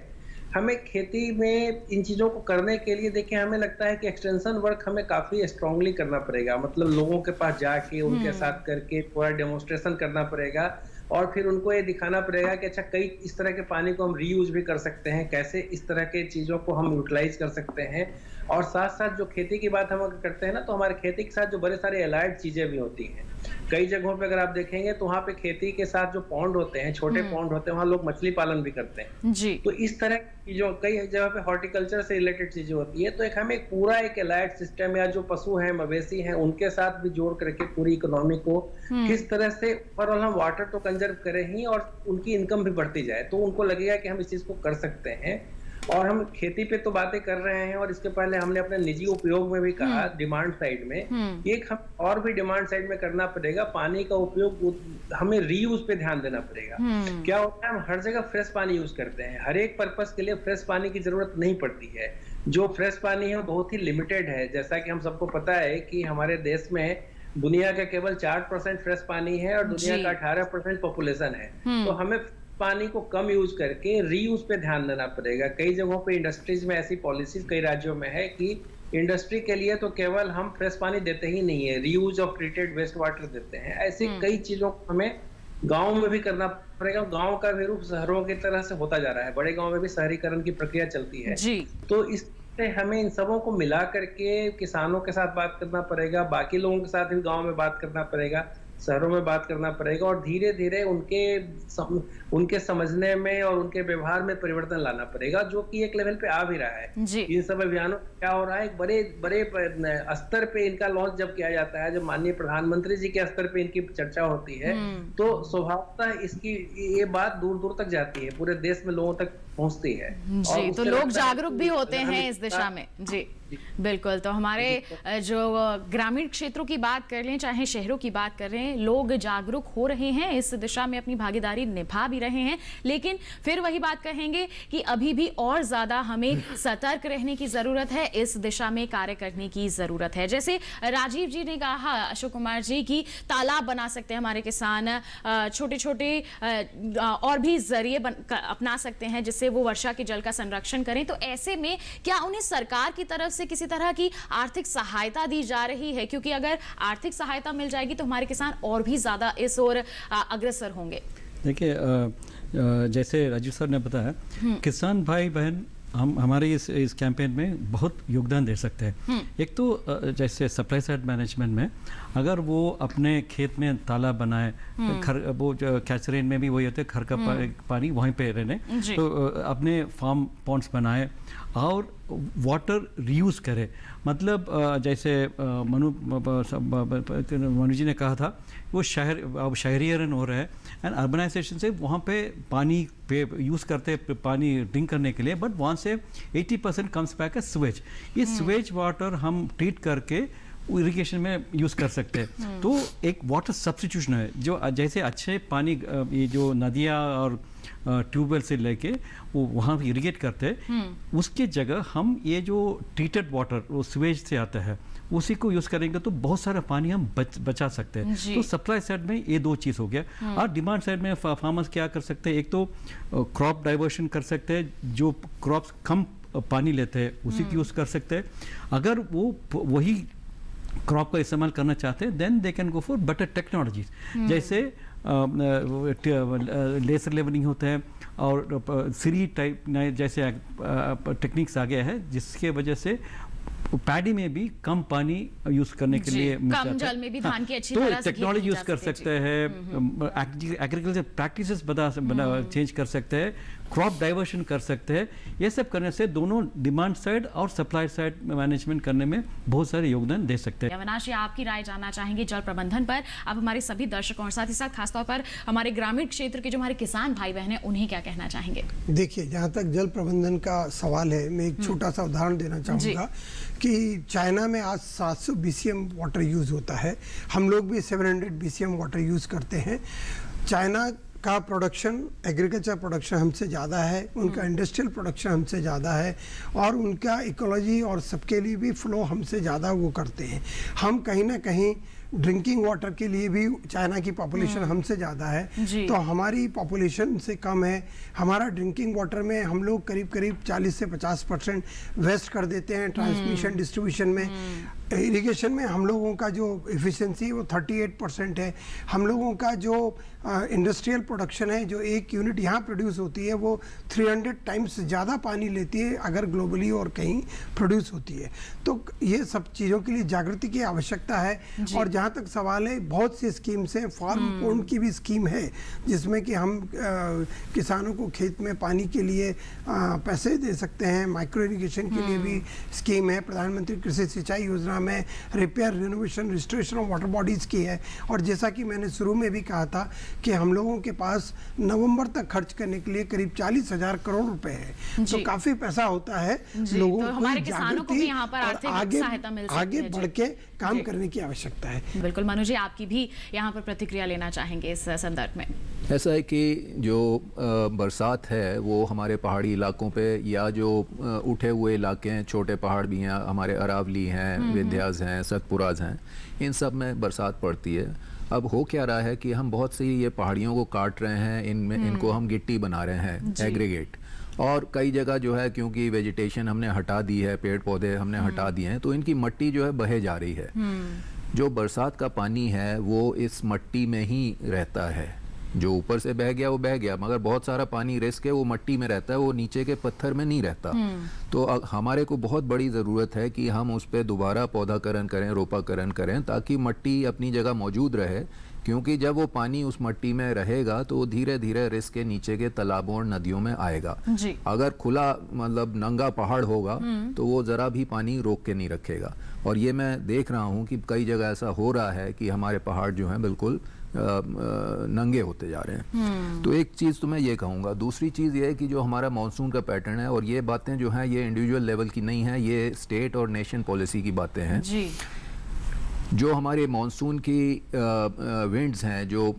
हमें खेती में इन चीजों को करने के लिए देखिए हमें लगता है कि एक्सटेंशन वर्क हमें काफी स्ट्रांगली करना पड़ेगा। मतलब लोगों के पास जाके उनके साथ करके पूरा डेमोन्स्ट्रेशन करना पड़ेगा, और फिर उनको ये दिखाना पड़ेगा कि अच्छा कई इस तरह के पानी को हम रीयूज भी कर सकते हैं, कैसे इस तरह के चीजों को हम यूटिलाइज कर सकते हैं। और साथ साथ जो खेती की बात हम अगर करते हैं ना, तो हमारे खेती के साथ जो बड़े सारे एलाइड चीजें भी होती हैं। कई जगहों पे अगर आप देखेंगे तो वहाँ पे खेती के साथ जो पॉन्ड होते हैं, छोटे पॉन्ड होते हैं, वहाँ लोग मछली पालन भी करते हैं जी। तो इस तरह की जो कई जगह पे हॉर्टिकल्चर से रिलेटेड चीजें होती है, तो एक हमें पूरा एक एलाइड सिस्टम, या जो पशु हैं, मवेशी हैं, उनके साथ भी जोड़ करके पूरी इकोनॉमी को किस तरह से ओवरऑल हम वाटर तो कंजर्व करें ही और उनकी इनकम भी बढ़ती जाए, तो उनको लगेगा कि हम इस चीज को कर सकते हैं। और हम खेती पे तो बातें कर रहे हैं, और इसके पहले हमने अपने निजी उपयोग में भी कहा डिमांड साइड में, एक हम और भी डिमांड साइड में करना पड़ेगा। पानी का उपयोग हमें रीयूज पे ध्यान देना पड़ेगा। क्या होता है, हम हर जगह फ्रेश पानी यूज करते हैं, हर एक पर्पस के लिए फ्रेश पानी की जरूरत नहीं पड़ती है। जो फ्रेश पानी है वो बहुत ही लिमिटेड है। जैसा कि हम सबको पता है कि हमारे देश में दुनिया का केवल 4% फ्रेश पानी है और दुनिया का 18% पॉपुलेशन है। तो हमें पानी को कम यूज करके रीयूज पे ध्यान देना पड़ेगा। कई जगहों पे इंडस्ट्रीज में ऐसी पॉलिसीज कई राज्यों में है कि इंडस्ट्री के लिए तो केवल हम फ्रेश पानी देते ही नहीं है, reuse of treated waste water देते हैं। ऐसी कई चीजों को हमें गांव में भी करना पड़ेगा। गांव का भी रूप शहरों की तरह से होता जा रहा है, बड़े गांव में भी शहरीकरण की प्रक्रिया चलती है जी। तो इससे हमें इन सबों को मिला करके किसानों के साथ बात करना पड़ेगा, बाकी लोगों के साथ भी गांव में बात करना पड़ेगा, शहरों में बात करना पड़ेगा, और धीरे धीरे उनके समझने में और उनके व्यवहार में परिवर्तन लाना पड़ेगा, जो कि एक लेवल पे आ भी रहा है। इन सब अभियानों क्या हो रहा है, एक बड़े स्तर पे इनका लॉन्च जब किया जाता है, जब माननीय प्रधानमंत्री जी के स्तर पे इनकी चर्चा होती है, तो स्वभावतः इसकी ये बात दूर दूर तक जाती है, पूरे देश में लोगों तक पहुंचती है जी। तो लोग जागरूक भी होते हैं इस दिशा में जी, बिल्कुल। तो हमारे जो ग्रामीण क्षेत्रों की बात कर लें चाहे शहरों की बात कर रहे हैं, लोग जागरूक हो रहे हैं, इस दिशा में अपनी भागीदारी निभा भी रहे हैं, लेकिन फिर वही बात कहेंगे कि अभी भी और ज्यादा हमें सतर्क रहने की जरूरत है, इस दिशा में कार्य करने की जरूरत है। जैसे राजीव जी ने कहा, अशोक कुमार जी, की तालाब बना सकते हैं हमारे किसान, छोटे छोटे और भी जरिए अपना सकते हैं जिससे वो वर्षा के जल का संरक्षण करें। तो ऐसे में क्या उन्हें सरकार की तरफ से किसी तरह की आर्थिक सहायता दी जा रही है? क्योंकि अगर आर्थिक सहायता मिल जाएगी तो हमारे किसान और भी ज्यादा इस ओर अग्रसर होंगे। देखिए, जैसे राजीव सर ने बताया, किसान भाई बहन हम हमारे इस कैंपेन में बहुत योगदान दे सकते हैं। एक तो जैसे सप्लाई साइड मैनेजमेंट में अगर वो अपने खेत में तालाब बनाए, वो कैचरेन में भी वही होते हैं, खर का पानी वहीं पे रहने, तो अपने फार्म पॉन्ड्स बनाए और वाटर रीयूज करे। मतलब जैसे मनु जी ने कहा था, वो अब शहरीकरण हो रहा है एंड अर्बनाइजेशन से वहाँ पे पानी पे यूज़ करते पानी ड्रिंक करने के लिए, बट वहाँ से 80% कम्स बैक एज स्वेज। ये स्वेज वाटर हम ट्रीट करके इरिगेशन में यूज़ कर सकते हैं। तो एक वाटर सब्स्टिट्यूशन है, जो जैसे अच्छे पानी ये जो नदियाँ और ट्यूबवेल से लेके वो वहाँ इरिगेट करते हैं, उसके जगह हम ये जो ट्रीटेड वाटर वो स्वेज से आता है उसी को यूज़ करेंगे तो बहुत सारा पानी हम बचा सकते हैं। तो सप्लाई साइड में ये दो चीज़ हो गया। और डिमांड साइड में फार्मर्स क्या कर सकते हैं, एक तो क्रॉप डाइवर्शन कर सकते हैं, जो क्रॉप्स कम पानी लेते हैं उसी की यूज़ कर सकते हैं। अगर वो वही क्रॉप का इस्तेमाल करना चाहते हैं then they can go for better technologies, जैसे लेसर लेवलिंग होता है और सीरी टाइप जैसे टेक्निक्स आ गया है, जिसके वजह से पैडी में भी कम पानी यूज करने के लिए कम जल में भी धान की अच्छी तरह से टेक्नोलॉजी यूज कर सकते हैं, एग्रीकल्चर प्रैक्टिसेस चेंज कर सकते हैं, क्रॉप डाइवर्शन कर सकते हैं। ये सब करने से दोनों डिमांड साइड और सप्लाई साइड मैनेजमेंट करने में बहुत सारे योगदान दे सकते हैं। अविनाश जी, आपकी राय जानना चाहेंगे जल प्रबंधन पर। आप हमारे सभी दर्शकों और साथ ही साथ खासतौर पर हमारे ग्रामीण क्षेत्र के जो हमारे किसान भाई बहन हैं उन्हें क्या कहना चाहेंगे? देखिए, जहाँ तक जल प्रबंधन का सवाल है, मैं एक छोटा सा उदाहरण देना चाहूँगा कि चाइना में आज 700 BCM वाटर यूज़ होता है, हम लोग भी 700 BCM वाटर यूज़ करते हैं। चाइना का प्रोडक्शन, एग्रीकल्चर प्रोडक्शन हमसे ज़्यादा है, उनका इंडस्ट्रियल प्रोडक्शन हमसे ज़्यादा है, और उनका इकोलॉजी और सबके लिए भी फ्लो हमसे ज़्यादा वो करते हैं। हम कहीं ना कहीं ड्रिंकिंग वाटर के लिए भी चाइना की पॉपुलेशन हमसे ज़्यादा है, तो हमारी पॉपुलेशन से कम है। हमारा ड्रिंकिंग वाटर में हम लोग करीब 40 से 50% वेस्ट कर देते हैं ट्रांसमिशन डिस्ट्रीब्यूशन में। इरिगेशन में हम लोगों का जो एफिशिएंसी है वो 38% है। हम लोगों का जो इंडस्ट्रियल प्रोडक्शन है, जो एक यूनिट यहाँ प्रोड्यूस होती है वो 300 टाइम्स ज़्यादा पानी लेती है अगर ग्लोबली और कहीं प्रोड्यूस होती है। तो ये सब चीज़ों के लिए जागृति की आवश्यकता है। और जहाँ तक सवाल है, बहुत सी स्कीम्स हैं, फार्म पॉन्ड की भी स्कीम है जिसमें कि हम किसानों को खेत में पानी के लिए पैसे दे सकते हैं। माइक्रो इरिगेशन के लिए भी स्कीम है। प्रधानमंत्री कृषि सिंचाई योजना में repair, renovation, restoration of water bodies की है। और जैसा कि मैंने शुरू में भी कहा था कि हम लोगों के पास नवंबर तक खर्च करने के लिए करीब 40,000 करोड़ रुपए है, तो काफ़ी पैसा होता है। लोगों तो हमारे किसानों को भी यहाँ पर आर्थिक सहायता मिल सकती है। आगे बढ़ के काम करने की आवश्यकता है। बिल्कुल। मनु जी, आपकी भी यहाँ पर प्रतिक्रिया लेना चाहेंगे इस संदर्भ में। ऐसा है कि जो बरसात है वो हमारे पहाड़ी इलाकों पे या जो उठे हुए इलाके हैं, छोटे पहाड़ भी हैं, हमारे अरावली हैं, विंध्यास हैं, सतपुराज हैं, इन सब में बरसात पड़ती है। अब हो क्या रहा है कि हम बहुत सी ये पहाड़ियों को काट रहे हैं, इनमें इनको हम गिट्टी बना रहे हैं, एग्रीगेट। और कई जगह जो है क्योंकि वेजिटेशन हमने हटा दी है, पेड़ पौधे हमने हटा दिए हैं, तो इनकी मिट्टी जो है बहे जा रही है। जो बरसात का पानी है वो इस मिट्टी में ही रहता है। जो ऊपर से बह गया वो बह गया, मगर बहुत सारा पानी रिस्क है वो मिट्टी में रहता है, वो नीचे के पत्थर में नहीं रहता। तो हमारे को बहुत बड़ी ज़रूरत है कि हम उस पर दोबारा पौधाकरण करें, रोपाकरण करें, ताकि मिट्टी अपनी जगह मौजूद रहे। क्योंकि जब वो पानी उस मिट्टी में रहेगा तो धीरे धीरे रिस्क के नीचे के तालाबों और नदियों में आएगा। अगर खुला मतलब नंगा पहाड़ होगा तो वो ज़रा भी पानी रोक के नहीं रखेगा। और ये मैं देख रहा हूँ कि कई जगह ऐसा हो रहा है कि हमारे पहाड़ जो हैं बिल्कुल नंगे होते जा रहे हैं। तो एक चीज़ तो मैं ये कहूँगा। दूसरी चीज़ ये है कि जो हमारा मानसून का पैटर्न है, और ये बातें जो हैं ये इंडिविजुअल लेवल की नहीं है, ये स्टेट और नेशन पॉलिसी की बातें हैं। जो हमारे मानसून की विंड्स हैं, जो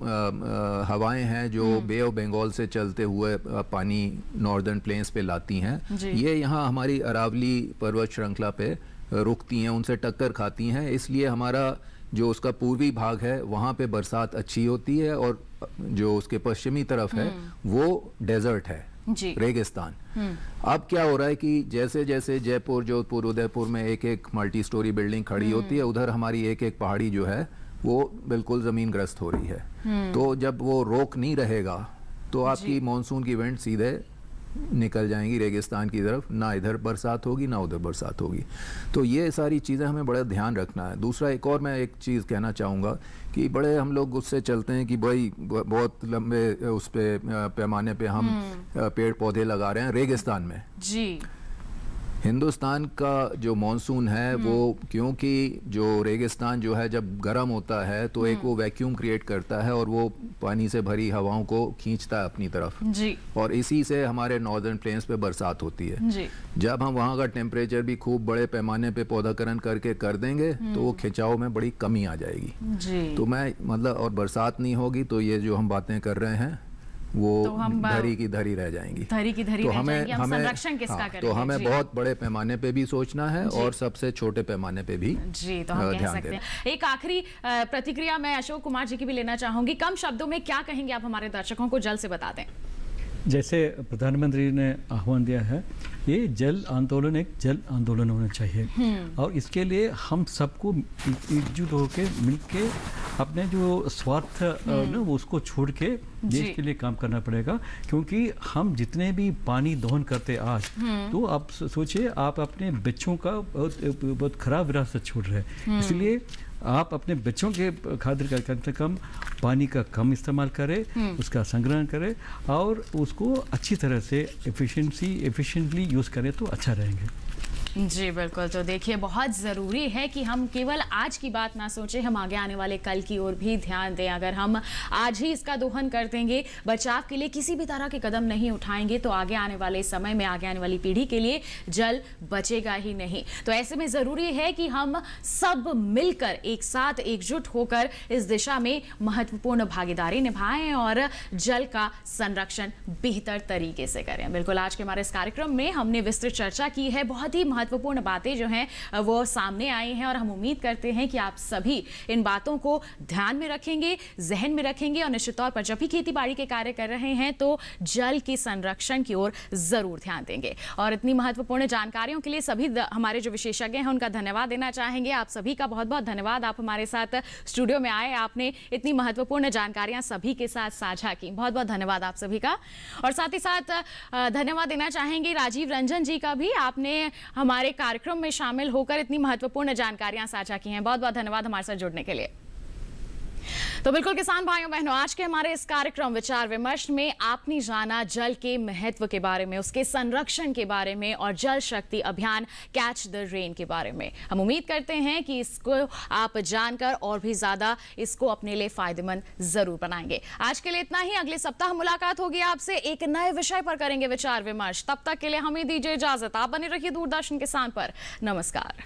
हवाएं हैं, जो बे ऑफ बंगाल से चलते हुए पानी नॉर्दर्न प्लेन्स पे लाती हैं, ये यहाँ हमारी अरावली पर्वत श्रृंखला पे रुकती हैं, उनसे टक्कर खाती हैं। इसलिए हमारा जो उसका पूर्वी भाग है वहाँ पे बरसात अच्छी होती है, और जो उसके पश्चिमी तरफ है वो डेजर्ट है, रेगिस्तान। अब क्या हो रहा है कि जैसे जैसे जयपुर, जोधपुर, उदयपुर में एक एक मल्टी स्टोरी बिल्डिंग खड़ी होती है, उधर हमारी एक एक पहाड़ी जो है वो बिल्कुल ज़मीन ग्रस्त हो रही है। तो जब वो रोक नहीं रहेगा तो आपकी मानसून की विंड सीधे निकल जाएंगी रेगिस्तान की तरफ, ना इधर बरसात होगी ना उधर बरसात होगी। तो ये सारी चीज़ें हमें बड़ा ध्यान रखना है। दूसरा एक और मैं एक चीज़ कहना चाहूँगा कि बड़े हम लोग उससे चलते हैं कि भाई बहुत लंबे उस पे पैमाने पे हम पेड़ पौधे लगा रहे हैं रेगिस्तान में। हिंदुस्तान का जो मॉनसून है वो, क्योंकि जो रेगिस्तान जो है जब गर्म होता है तो एक वो वैक्यूम क्रिएट करता है और वो पानी से भरी हवाओं को खींचता है अपनी तरफ, और इसी से हमारे नॉर्दर्न प्लेन्स पे बरसात होती है। जब हम वहाँ का टेम्परेचर भी खूब बड़े पैमाने पे पौधाकरण करके कर देंगे तो वो खिंचाव में बड़ी कमी आ जाएगी। तो मैं मतलब, और बरसात नहीं होगी तो ये जो हम बातें कर रहे हैं वो तो धरी की धरी रह जाएंगी। धरी की धरी तो रह जाएंगी। हम हमें संरक्षण किसका करेंगे? तो हमें बहुत बड़े पैमाने पे भी सोचना है और सबसे छोटे पैमाने पे भी तो हम कह सकते हैं। एक आखिरी प्रतिक्रिया मैं अशोक कुमार जी की भी लेना चाहूंगी। कम शब्दों में क्या कहेंगे आप हमारे दर्शकों को, जल्द से बता दें। जैसे प्रधानमंत्री ने आह्वान दिया है, ये जल आंदोलन एक जल आंदोलन होना चाहिए, और इसके लिए हम सबको एकजुट होकर मिलके अपने जो स्वार्थ ना उसको छोड़ के देश के लिए काम करना पड़ेगा। क्योंकि हम जितने भी पानी दोहन करते आज, तो आप सोचिए आप अपने बच्चों का बहुत खराब विरासत छोड़ रहे हैं। इसलिए आप अपने बच्चों के खातिर का कम से कम पानी का कम इस्तेमाल करें, उसका संग्रहण करें और उसको अच्छी तरह से एफिशिएंटली यूज़ करें तो अच्छा रहेंगे। जी बिल्कुल। तो देखिए, बहुत ज़रूरी है कि हम केवल आज की बात ना सोचें, हम आगे आने वाले कल की ओर भी ध्यान दें। अगर हम आज ही इसका दोहन कर देंगे, बचाव के लिए किसी भी तरह के कदम नहीं उठाएंगे, तो आगे आने वाले समय में आगे आने वाली पीढ़ी के लिए जल बचेगा ही नहीं। तो ऐसे में ज़रूरी है कि हम सब मिलकर एक साथ एकजुट होकर इस दिशा में महत्वपूर्ण भागीदारी निभाएं और जल का संरक्षण बेहतर तरीके से करें। बिल्कुल, आज के हमारे इस कार्यक्रम में हमने विस्तृत चर्चा की है। बहुत ही महत्वपूर्ण बातें जो हैं वो सामने आई हैं, और हम उम्मीद करते हैं कि आप सभी इन बातों को ध्यान में रखेंगे, जहन में रखेंगे, और निश्चित तौर पर जब भी खेती बाड़ी के कार्य कर रहे हैं तो जल के संरक्षण की ओर जरूर ध्यान देंगे। और इतनी महत्वपूर्ण जानकारियों के लिए सभी हमारे जो विशेषज्ञ हैं उनका धन्यवाद देना चाहेंगे। आप सभी का बहुत बहुत धन्यवाद, आप हमारे साथ स्टूडियो में आए, आपने इतनी महत्वपूर्ण जानकारियां सभी के साथ साझा की। बहुत बहुत धन्यवाद आप सभी का। और साथ ही साथ धन्यवाद देना चाहेंगे राजीव रंजन जी का भी, आपने हमारे कार्यक्रम में शामिल होकर इतनी महत्वपूर्ण जानकारियां साझा की हैं। बहुत बहुत धन्यवाद हमारे साथ जुड़ने के लिए। तो बिल्कुल किसान भाइयों बहनों, आज के हमारे इस कार्यक्रम विचार विमर्श में आपने जाना जल के महत्व के बारे में, उसके संरक्षण के बारे में और जल शक्ति अभियान कैच द रेन के बारे में। हम उम्मीद करते हैं कि इसको आप जानकर और भी ज्यादा इसको अपने लिए फायदेमंद जरूर बनाएंगे। आज के लिए इतना ही। अगले सप्ताह मुलाकात होगी आपसे, एक नए विषय पर करेंगे विचार विमर्श। तब तक के लिए हमें दीजिए इजाजत। आप बने रहिए दूरदर्शन किसान पर। नमस्कार।